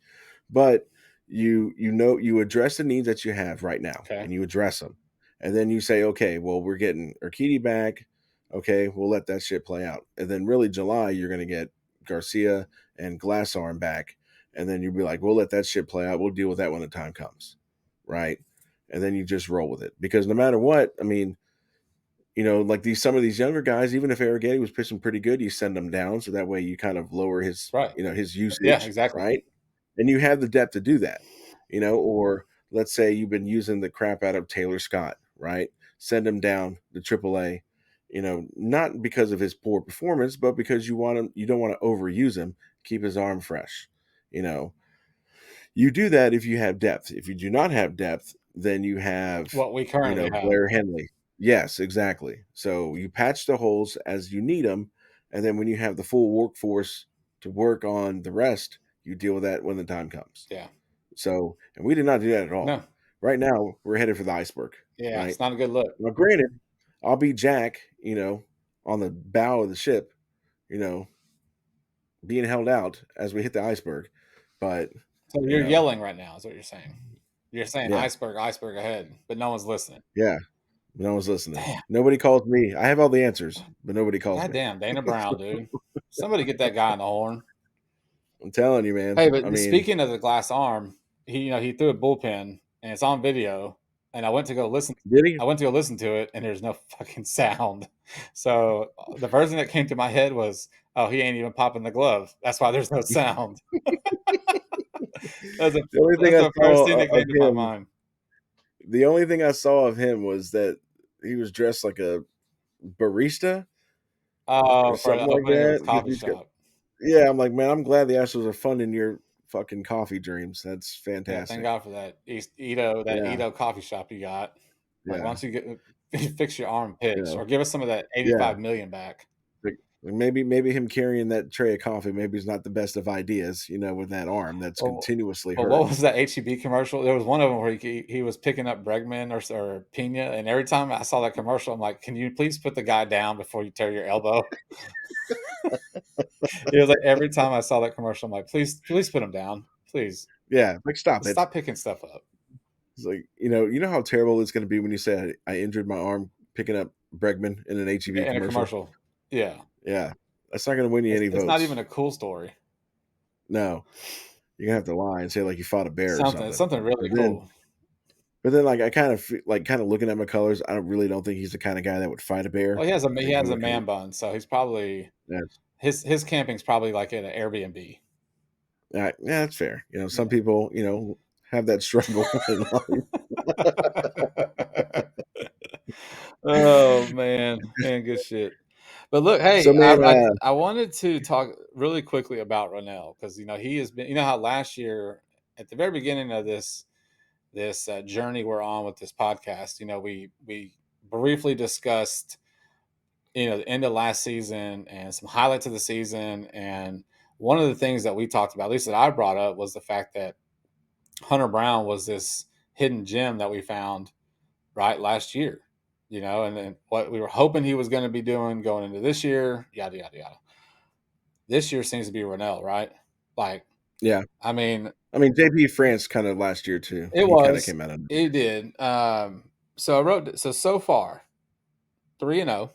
but you address the needs that you have right now, Okay. and you address them, and then you say, okay, well, we're getting Urquidy back. Okay, we'll let that shit play out, and then really July you're going to get Garcia and Glassarm back, and then you'll be like, we'll let that shit play out. We'll deal with that when the time comes, right? And then you just roll with it because no matter what, I mean, like some of these younger guys, even if Arrighetti was pitching pretty good, you send them down so that way you kind of lower his, Right. his Yeah, usage, exactly. right? And you have the depth to do that, or let's say you've been using the crap out of Taylor Scott, right? Send him down to AAA, not because of his poor performance, but because you don't want to overuse him, keep his arm fresh, you know. You do that if you have depth. If you do not have depth, then you have, What we currently have. Blair Henley. Yes, exactly. So you patch the holes as you need them, and then when you have the full workforce to work on the rest, you deal with that when the time comes. Yeah. So, and we did not do that at all. No. Right now, we're headed for the iceberg. Yeah, Right it's not a good look. now, granted, I'll be Jack, on the bow of the ship, you know, being held out as we hit the iceberg, but So you you're know, yelling right now, is what you're saying. You're saying yeah, iceberg, iceberg ahead, but no one's listening. yeah. No one's listening. Damn. Nobody calls me. I have all the answers, but nobody calls God me. damn, Dana Brown, dude. Somebody get that guy on the horn. I'm telling you, man. Hey, I but mean, speaking of the glass arm, he threw a bullpen and it's on video. And did he? I went to go listen to it, and there's no fucking sound. So the version that came to my head was, "Oh, he ain't even popping the glove. That's why there's no sound." That's the The only thing that's I the first thing saw that of came to my him, mind. the only thing I saw of him was that he was dressed like a barista or Oh, for something the like opening of his that. Because coffee he's got, shop. yeah. I'm like, man, I'm glad the Astros are funding your fucking coffee dreams. That's Yeah, thank fantastic. God for that Yeah, Ito coffee shop you got. Like, why yeah, don't you get fix your arm pitch yeah, or give us some of that yeah. 85 million back? Like, maybe him carrying that tray of coffee maybe is not the best of ideas, with that arm that's Well, continuously well, what hurting. was that HEB commercial? There was one of them where he was picking up Bregman or Pina, and every time I saw that commercial, I'm like, "Can you please put the guy down before you tear your elbow?" It was like every time I saw that commercial, I'm like, "Please put him down, please. Yeah, like stop it. Stop picking stuff up." It's like, how terrible it's going to be when you say I injured my arm picking up Bregman in an HEB In a commercial. commercial. Yeah. Yeah, that's not going to win you any It's not even votes. a cool story. No, you're gonna have to lie and say like you fought a bear or something. Something really But then, cool. like I kind of looking at McCullers, I don't think he's the kind of guy that would fight a Well, bear. he I think he has a would hate. man bun, so he's probably That's his camping's probably like at an Airbnb. yeah, that's fair. Some Yeah. people have that struggle in life. Oh man, good shit. But look, So hey, man, I wanted to talk really quickly about Ronell because he has been. You know how last year at the very beginning of this journey we're on with this podcast, we briefly discussed the end of last season and some highlights of the season, and one of the things that we talked about, at least that I brought up, was the fact that Hunter Brown was this hidden gem that we found right last year, and then what we were hoping he was going to be doing going into this year, yada yada yada. This year seems to be Ronell, right? Like, yeah, I mean, I mean JP France kind of last year too. it He kind of was, came out of it did. So I wrote so far 3-0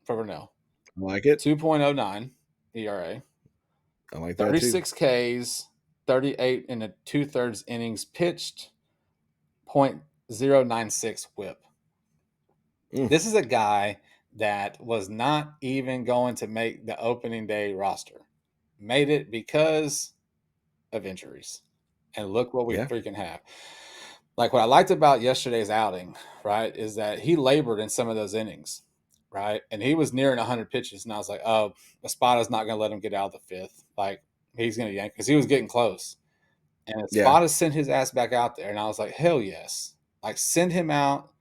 for Ronell, I like it. 2.09 ERA, I like that too. 36 Ks, 38 in the 2/3 innings pitched, .096 WHIP. Mm, This is a guy that was not even going to make the opening day roster. Made it because of injuries. And look what we yeah, freaking have. Like, what I liked about yesterday's outing, right, is that he labored in some of those innings, right? And he was nearing 100 pitches. And I was like, oh, Espada's not going to let him get out of the fifth. Like, he's going to yank because he was getting close. And yeah, Espada sent his ass back out there. And I was like, hell yes. Like, send him out.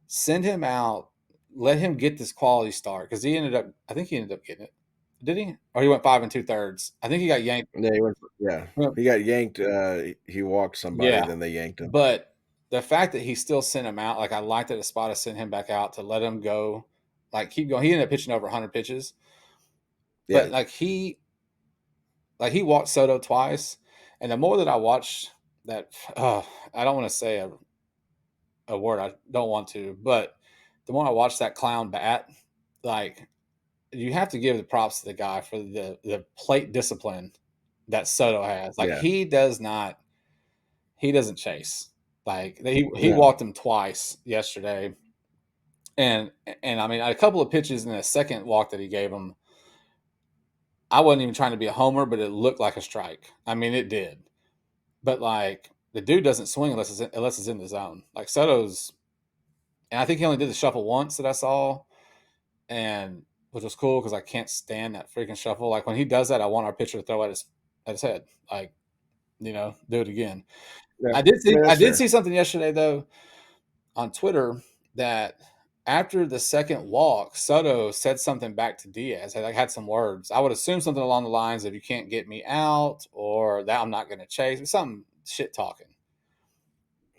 Send him out. Let him get this quality start because I think he ended up getting it. Did he? Or he went 5 2/3. I think he got yanked. yeah. He got yanked. He walked somebody, Yeah. then they yanked him. But the fact that he still sent him out, like, I like that Espada sent him back out to let him go, like, keep going. He ended up pitching over 100 pitches, Yeah, but he walked Soto twice, and the more that I watched that, I don't want to say a word I don't want to, but the more I watched that clown bat, like, you have to give the props to the guy for the plate discipline that Soto has. Like, yeah, he doesn't chase. Like, he no, walked him twice yesterday, and I mean, a couple of pitches in the second walk that he gave him, I wasn't even trying to be a homer, but it looked like a strike. I mean, it did. But like, the dude doesn't swing unless it's in the zone. Like, Soto's, and I think he only did the shuffle once that I saw, and which was cool because I can't stand that freaking shuffle. Like, when he does that, I want our pitcher to throw at his head. Like, do it again. yeah. I did I see mean I that's did fair. see something yesterday though on Twitter that after the second walk, Soto said something back to Diaz. Had some words. I would assume something along the lines of "You can't get me out" or that I'm not going to chase. Something shit talking.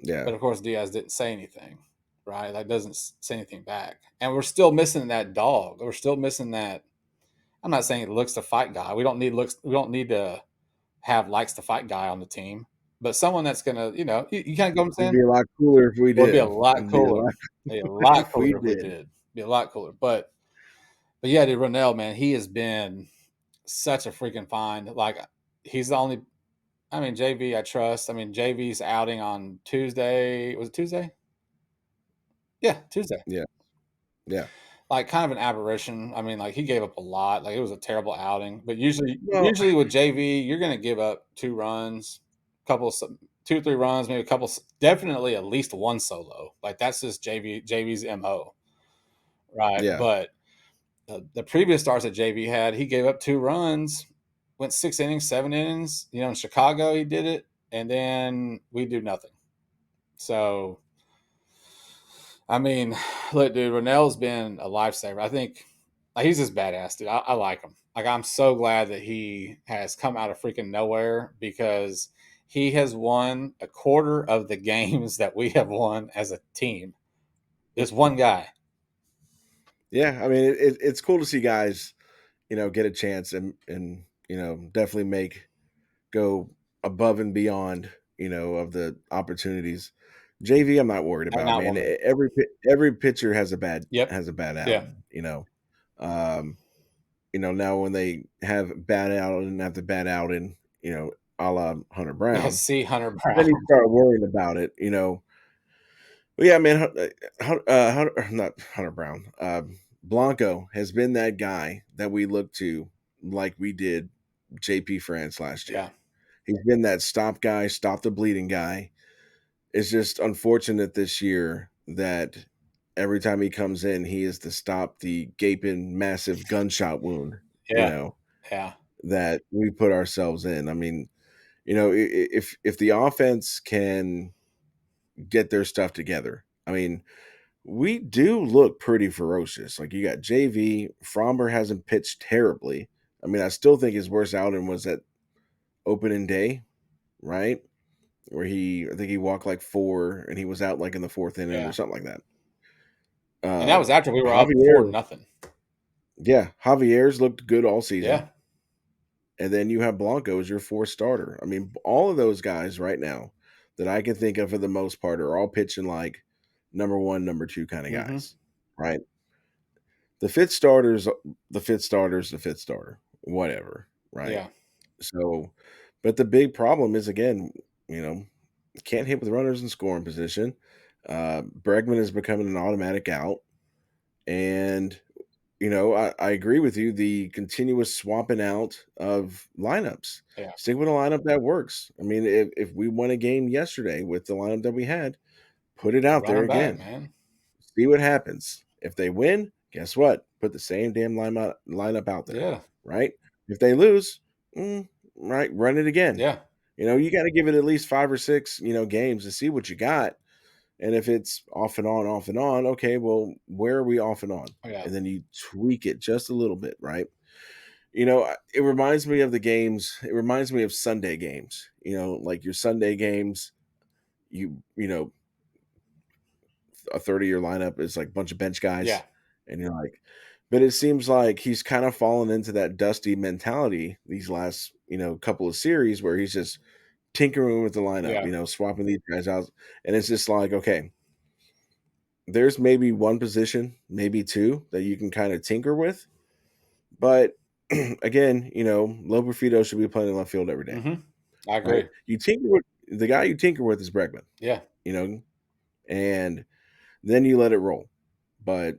Yeah, But of course, Diaz didn't say anything. Right? Like, doesn't say anything back, and we're still missing that dog. We're still missing that. I'm not saying it looks to fight guy. We don't need looks. We don't need to have likes to fight guy on the team, but someone that's gonna, you kind of go what I'm it'd saying. be a lot cooler if we Well, it'd be a did. lot It'd be a cooler. lot Be a lot if we cooler if we did. did. Be a lot cooler. But yeah, dude, Ronell, man, he has been such a freaking find. Like, he's the only. I mean, JV, I trust. I mean, JV's outing on Tuesday. Was it Tuesday? Yeah, Tuesday. Yeah, yeah. Like, kind of an aberration. I mean, like, he gave up a lot. Like, it was a terrible outing. But Well, usually with JV, you're going to give up 2 runs, couple, 2 3 runs, maybe a couple. Definitely at least one solo. Like, that's just JV's mo, right? yeah, But the previous starts that JV had, he gave up 2 runs, went 6 innings, 7 innings. In Chicago he did it, and then we do nothing. So, I mean, look, dude, Ronell's been a lifesaver. I think he's just badass, dude. I like him. Like, I'm so glad that he has come out of freaking nowhere because he has won a quarter of the games that we have won as a team. This one guy. Yeah, I mean, it's cool to see guys, get a chance and definitely go above and beyond, of the opportunities. JV, I'm not worried I'm about, not man. worried. Every pitcher has Yep. a bad Yeah. outing. Um, now when they have bad outing after bad outing, a la Hunter Yeah. Brown, See Hunter then Brown. you start worrying about it. But yeah, man, not Hunter Brown. Blanco has been that guy that we look to, like we did JP France last Yeah. year. He's been that stop guy, stop the bleeding guy. It's just unfortunate this year that every time he comes in, he is to stop the gaping, massive gunshot wound, Yeah. Yeah. that we put ourselves in. I mean, if the offense can get their stuff together, I mean, we do look pretty ferocious. Like you got JV, Fromber hasn't pitched terribly. I mean, I still think his worst outing was at opening day, right? Where I think he walked like four and he was out like in the fourth inning or Yeah. something like that. And that was after we were up four Javier, nothing. yeah, Javier's looked good all season. Yeah. And then you have Blanco as your fourth starter. I mean, all of those guys right now that I can think of for the most part are all pitching like number one, number two kind of Mm-hmm. guys, right? The fifth starter's the fifth starter's the fifth starter, whatever, right? Yeah. So, but the big problem is again, you know, can't hit with runners in scoring position. Bregman is becoming an automatic out, and I agree with you. The continuous swapping out of lineups. Yeah. Stick with a lineup that works. I mean, if we won a game yesterday with the lineup that we had, put it out Run there them back, again. man. See what happens. If they win, guess what? Put the same damn lineup out there, Yeah. right? If they lose, right, run it again. Yeah. You got to give it at least 5 or 6, games to see what you got. And if it's off and on, okay, well, where are we off and on? Yeah. And then you tweak it just a little bit, right? It reminds me of the games. It reminds me of Sunday games. Like your Sunday games, you know, a 30-year lineup is like a bunch of bench Yeah. guys, and you're like, but it seems like he's kind of fallen into that dusty mentality these last couple of series where he's just tinkering with the lineup, Yeah. swapping these guys out, and it's just like, okay, there's maybe one position, maybe two that you can kind of tinker with, but again, Loperfido should be playing in left field every day, Mm-hmm. I right? agree. You tinker with the guy you tinker with is Bregman, Yeah. you know, and then you let it roll. But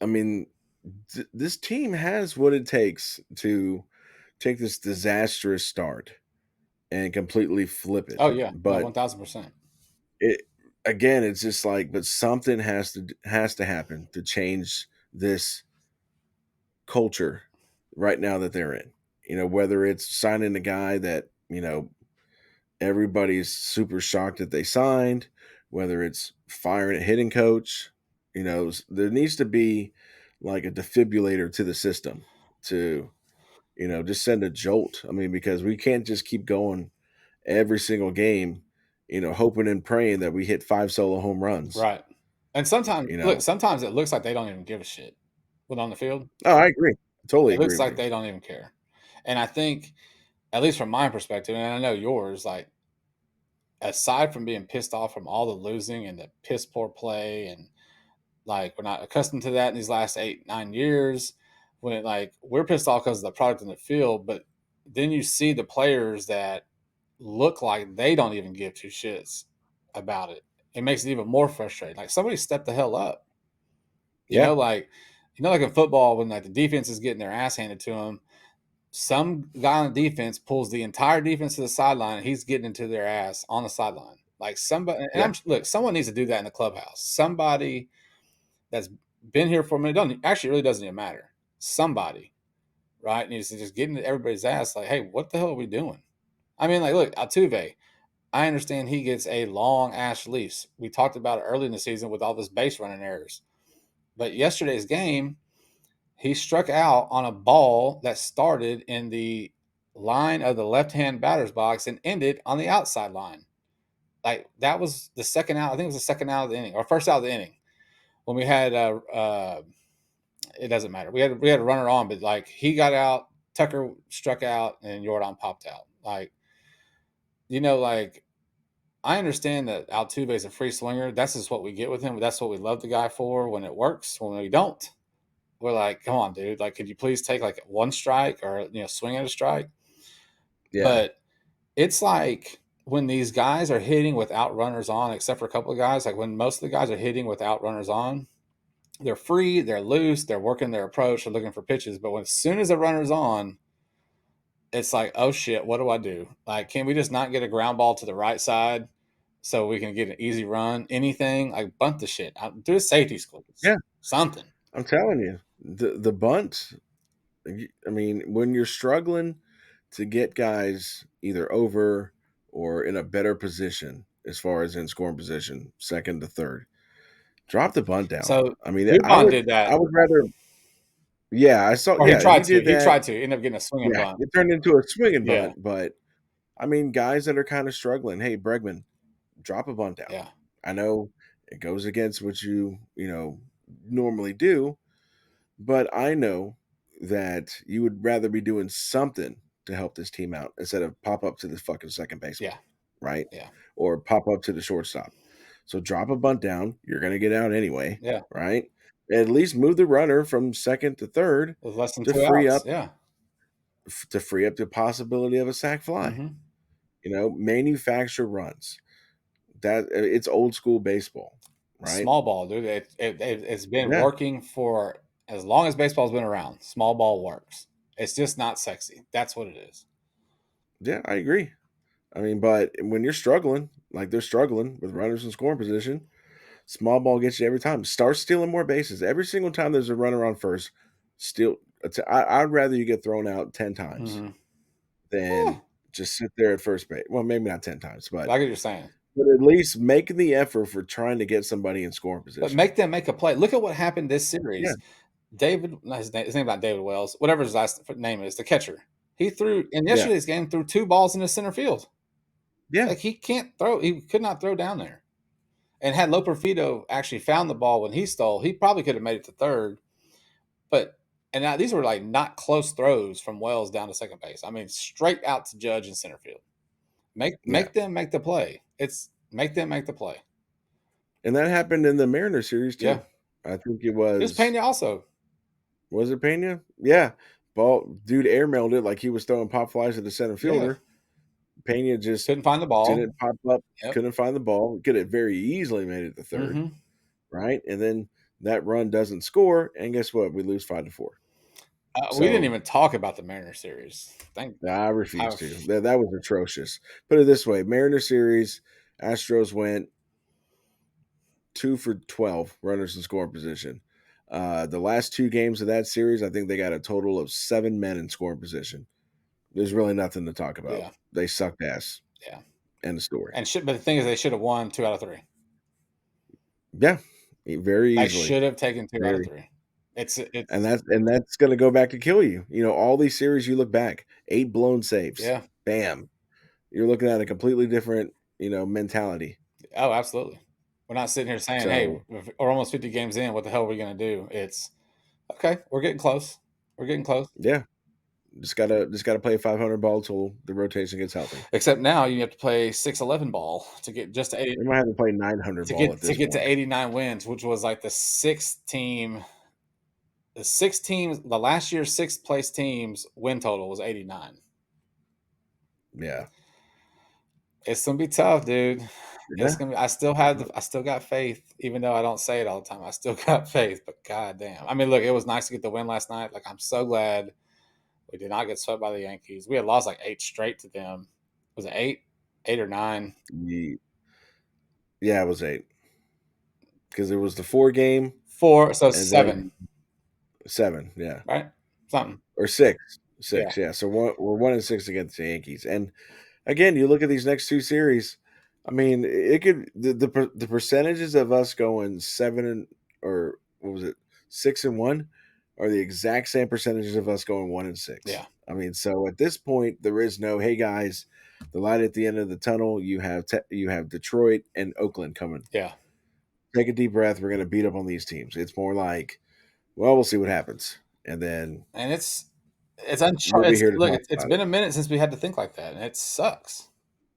I mean, this team has what it takes to take this disastrous start and completely flip it. Oh yeah. No, But 1000%. it again, it's just like, but something has to happen to change this culture right now that they're in. Whether it's signing a guy that everybody's super shocked that they signed, whether it's firing a hitting coach, there needs to be like a defibrillator to the system to just send a jolt. I mean, because we can't just keep going every single game, hoping and praying that we hit 5 solo home runs. Right. And sometimes, You look, know, sometimes it looks like they don't even give a shit when on the field. oh, I agree, totally It agree looks with like you. they don't even care. And I think, at least from my perspective, and I know yours, like, aside from being pissed off from all the losing and the piss poor play, and like we're not accustomed to that in these last 8, 9 years, when like we're pissed off because of the product in the field, but then you see the players that look like they don't even give two shits about it. It makes it even more frustrating. Like, somebody step the hell up. Yeah, Like in football, when like the defense is getting their ass handed to them, some guy on the defense pulls the entire defense to the sideline, and he's getting into their ass on the sideline. Like, somebody, and yeah, someone needs to do that in the clubhouse. Somebody that's been here for a minute, doesn't actually, really doesn't even matter. Somebody right? And he's just getting everybody's ass like, hey, what the hell are we doing? I mean, like, look, Altuve, I understand he gets a long ass release. We talked about it early in the season with all this base running errors. But yesterday's game, he struck out on a ball that started in the line of the left-hand batter's box and ended on the outside line. Like that was the second out. I think it was the second out of the inning or first out of the inning when we had. It doesn't matter. We had a runner on, but like he got out, Tucker struck out, and Jordan popped out. Like like I understand that Altuve is a free swinger. That's just what we get with him. That's what we love the guy for when it works. When we don't, we're like, come on, dude. Like, could you please take like one strike or swing at a strike? Yeah. But it's like when these guys are hitting without runners on, except for a couple of guys, like when most of the guys are hitting without runners on, they're free, they're loose, they're working their approach, they're looking for pitches. But when as soon as the runner's on, it's like, oh shit, what do I do? Like, can we just not get a ground ball to the right side so we can get an easy run? Anything like bunt the shit. Do a safety schools, Yeah. something. I'm telling you, the bunt. I mean, when you're struggling to get guys either over or in a better position as far as in scoring position, second to third, drop the bunt down. So I mean, Dubon did that, I would rather. Yeah, I saw. or he Yeah, he tried to. did He that. tried to end up getting a swinging Yeah, bunt. it turned into a swinging Yeah, bunt. But I mean, guys that are kind of struggling. Hey, Bregman, drop a bunt down. yeah. I know it goes against what you normally do, but I know that you would rather be doing something to help this team out instead of pop up to the fucking second baseman, Yeah, right? yeah, Or pop up to the shortstop. So drop a bunt down. You're going to get out anyway, yeah. right? At least move the runner from second to third With less than to two free outs. up Yeah. the possibility of a sac fly. Mm-hmm. Manufacture runs. That it's old school baseball, right? Small ball, dude. It's been Yeah, working for as long as baseball's been around. Small ball works. It's just not sexy. That's what it is. yeah, I agree. I mean, but when you're struggling, like they're struggling with runners in scoring position, small ball gets you every time. Start stealing more bases. Every single time there's a runner on first, steal. I'd rather you get thrown out 10 times Mm-hmm. than just sit there at first base. Well, maybe not 10 times, I get what you're saying. but at least making the effort for trying to get somebody in scoring But position. make them make a play. Look at what happened this Yeah, series. David, his name not David Wells, whatever his last name is, the catcher. He threw in yeah, yesterday's game, threw two balls in the center field. yeah, Like he can't throw. He could not throw down there. And had Loperfido actually found the ball when he stole, he probably could have made it to third. But and now these were like not close throws from Wells down to second base. I mean, straight out to Judge in center field. Make yeah. make them make the play. It's make them make the play. And that happened in the Mariners series Yeah. too. I think it It was Pena also. was it Pena? Yeah. Ball dude airmailed it like he was throwing pop flies at the center Yeah. fielder. Pena just Couldn't find the ball. didn't pop up, Yep. couldn't find the ball, could have very easily made it to third, Mm-hmm. right? And then that run doesn't score, and guess what? We lose 5-4. We didn't So even talk about the Mariner series. Thank I I, refuse to. That was atrocious. Put it this way: Mariner series, Astros went 2 for 12 runners in scoring position. The last two games of that series, I think they got a total of 7 men in scoring position. There's really nothing to talk about. yeah, They sucked ass. yeah. End of story. But the thing is, they should have won 2 out of 3. Yeah, very They easily. should have taken two out of Very, three. It's and it's that's going to go back to kill you. All these series you look back, 8 blown saves. yeah. Bam. You're looking at a completely different, mentality. Oh, absolutely. We're not sitting here saying, "Hey, So we're almost 50 games in. What the hell are we going to do?" It's okay. We're getting close. We're getting close. yeah, just gotta play 500 ball till the rotation gets healthy. Except now you have to play 611 ball to get just to 80, They might have to play 900 to ball get at to this get to point. 89 wins, which was like the six teams, the last year's sixth place teams win total was 89. Yeah, It's gonna be tough, dude. It's yeah, gonna be. I still got faith, even though I don't say it all the time. I still got faith, but goddamn, I mean, look, it was nice to get the win last night. Like, I'm so glad we did not get swept by the Yankees. We had lost like 8 straight to them. Was it 8 or 9? yeah. It was 8 because it was the 4 game Four, so and 7, then 7. Yeah, right? Something. or six, Yeah, six. Yeah, so we're 1-6 against the Yankees, and again, you look at these next two series. I mean, it could the percentages of us going 7 or what was it 6-1 are the exact same percentages of us going 1-6. yeah, I mean, so at this point, there is no hey guys, the light at the end of the tunnel. You have Detroit and Oakland coming. yeah. Take a deep breath. We're going to beat up on these teams. It's more like, well, we'll see what happens, and then And we'll be it's here to look, talk it's about it. been a minute since we had to think like that, and it sucks.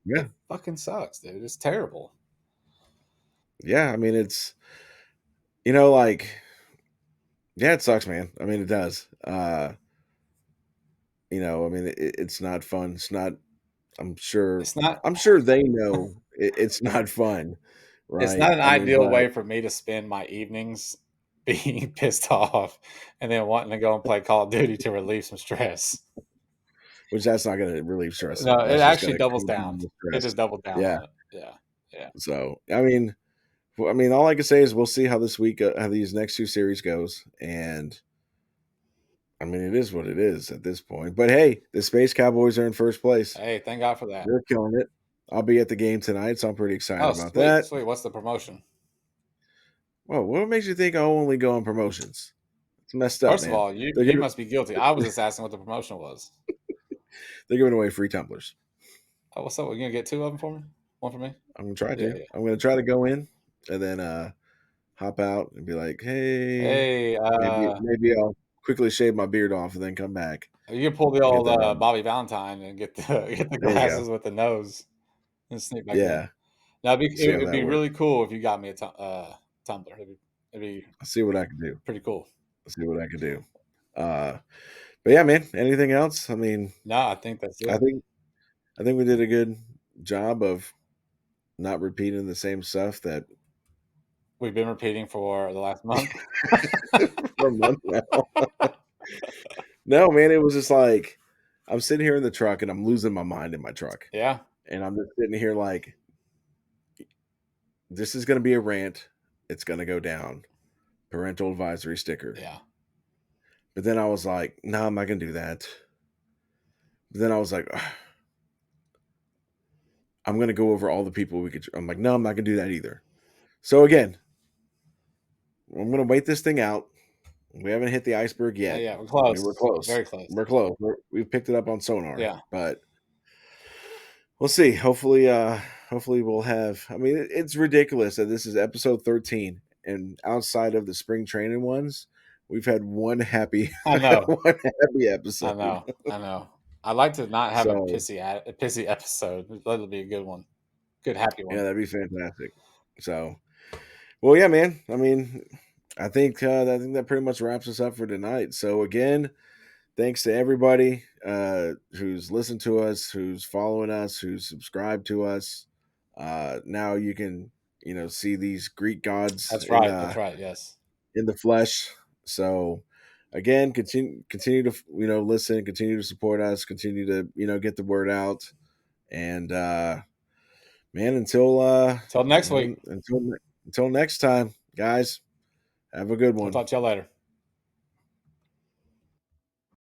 Yeah, It fucking sucks, dude. It's terrible. yeah. I mean, it's like yeah, it sucks, man. I mean, it does. I mean, it's not fun. It's not. I'm sure. It's not I'm sure they know it's not fun, it's right? not an I mean, ideal but way for me to spend my evenings being pissed off and then wanting to go and play Call of Duty to relieve some stress. which that's not going to relieve stress at No, all. it That's just actually going to doubles down. compound the It stress. just doubled down Yeah. on it. Yeah. Yeah. So I mean, all I can say is we'll see how this week, how these next two series goes, and I mean, it is what it is at this point. But hey, the Space Cowboys are in first place. Hey, thank God for that. They're killing it. I'll be at the game tonight, so I'm pretty excited Oh, about sweet, that. sweet. What's the promotion? Well, what makes you think I'll only go on promotions? It's messed up, First of man. all, you They're you giving must be guilty. I was just asking what the promotion was. they're giving away free tumblers. Oh, what's up? We're gonna get two of them for me? One for me? I'm gonna try Yeah, to. yeah. I'm gonna try to go in and then hop out and be like, hey, Hey, maybe I'll quickly shave my beard off and then come back you can pull the and get old that. Bobby Valentine and get the get the There you go. glasses with the nose and sneak back in. Yeah, Now, see how it'd that be works. really cool if you got me a tumbler. It'd be I'll see what I can do. pretty cool. I'll see what I can do. Uh, but yeah, man. Anything else? I mean, No, I think that's I it. think I think we did a good job of not repeating the same stuff that We've been repeating for the last month. for a month now. No, man, it was just like I'm sitting here in the truck and I'm losing my mind in my truck, Yeah, and I'm just sitting here like, this is going to be a rant. It's going to go down. Parental advisory sticker. yeah. But then I was like, no, I'm not going to do that. But then I was like, "Ugh, I'm going to go over all the people we could. I'm like, no, I'm not going to do that either. So again, I'm going to wait this thing out. We haven't hit the iceberg Yeah, yet. yeah, we're I mean, we're close. close. Very close. We're close. We've picked it up on sonar, Yeah. but we'll see. Hopefully we'll have. I mean, it's ridiculous that this is episode 13, and outside of the spring training ones, we've had one happy, I know. one happy I episode. know. I know. I'd like to not have So a pissy episode. That'll be a good one. Good happy yeah, one. that'd be fantastic. So, well, yeah, man. I mean, I think that pretty much wraps us up for tonight. So again, thanks to everybody who's listened to us, who's following us, who's subscribed to us. Now you can see these Greek gods That's right. That's right. Yes. in the flesh. So again, continue to listen, continue to support us, continue to get the word out, and man, Till next week. until next time, guys, have a good We'll one. talk to y'all later.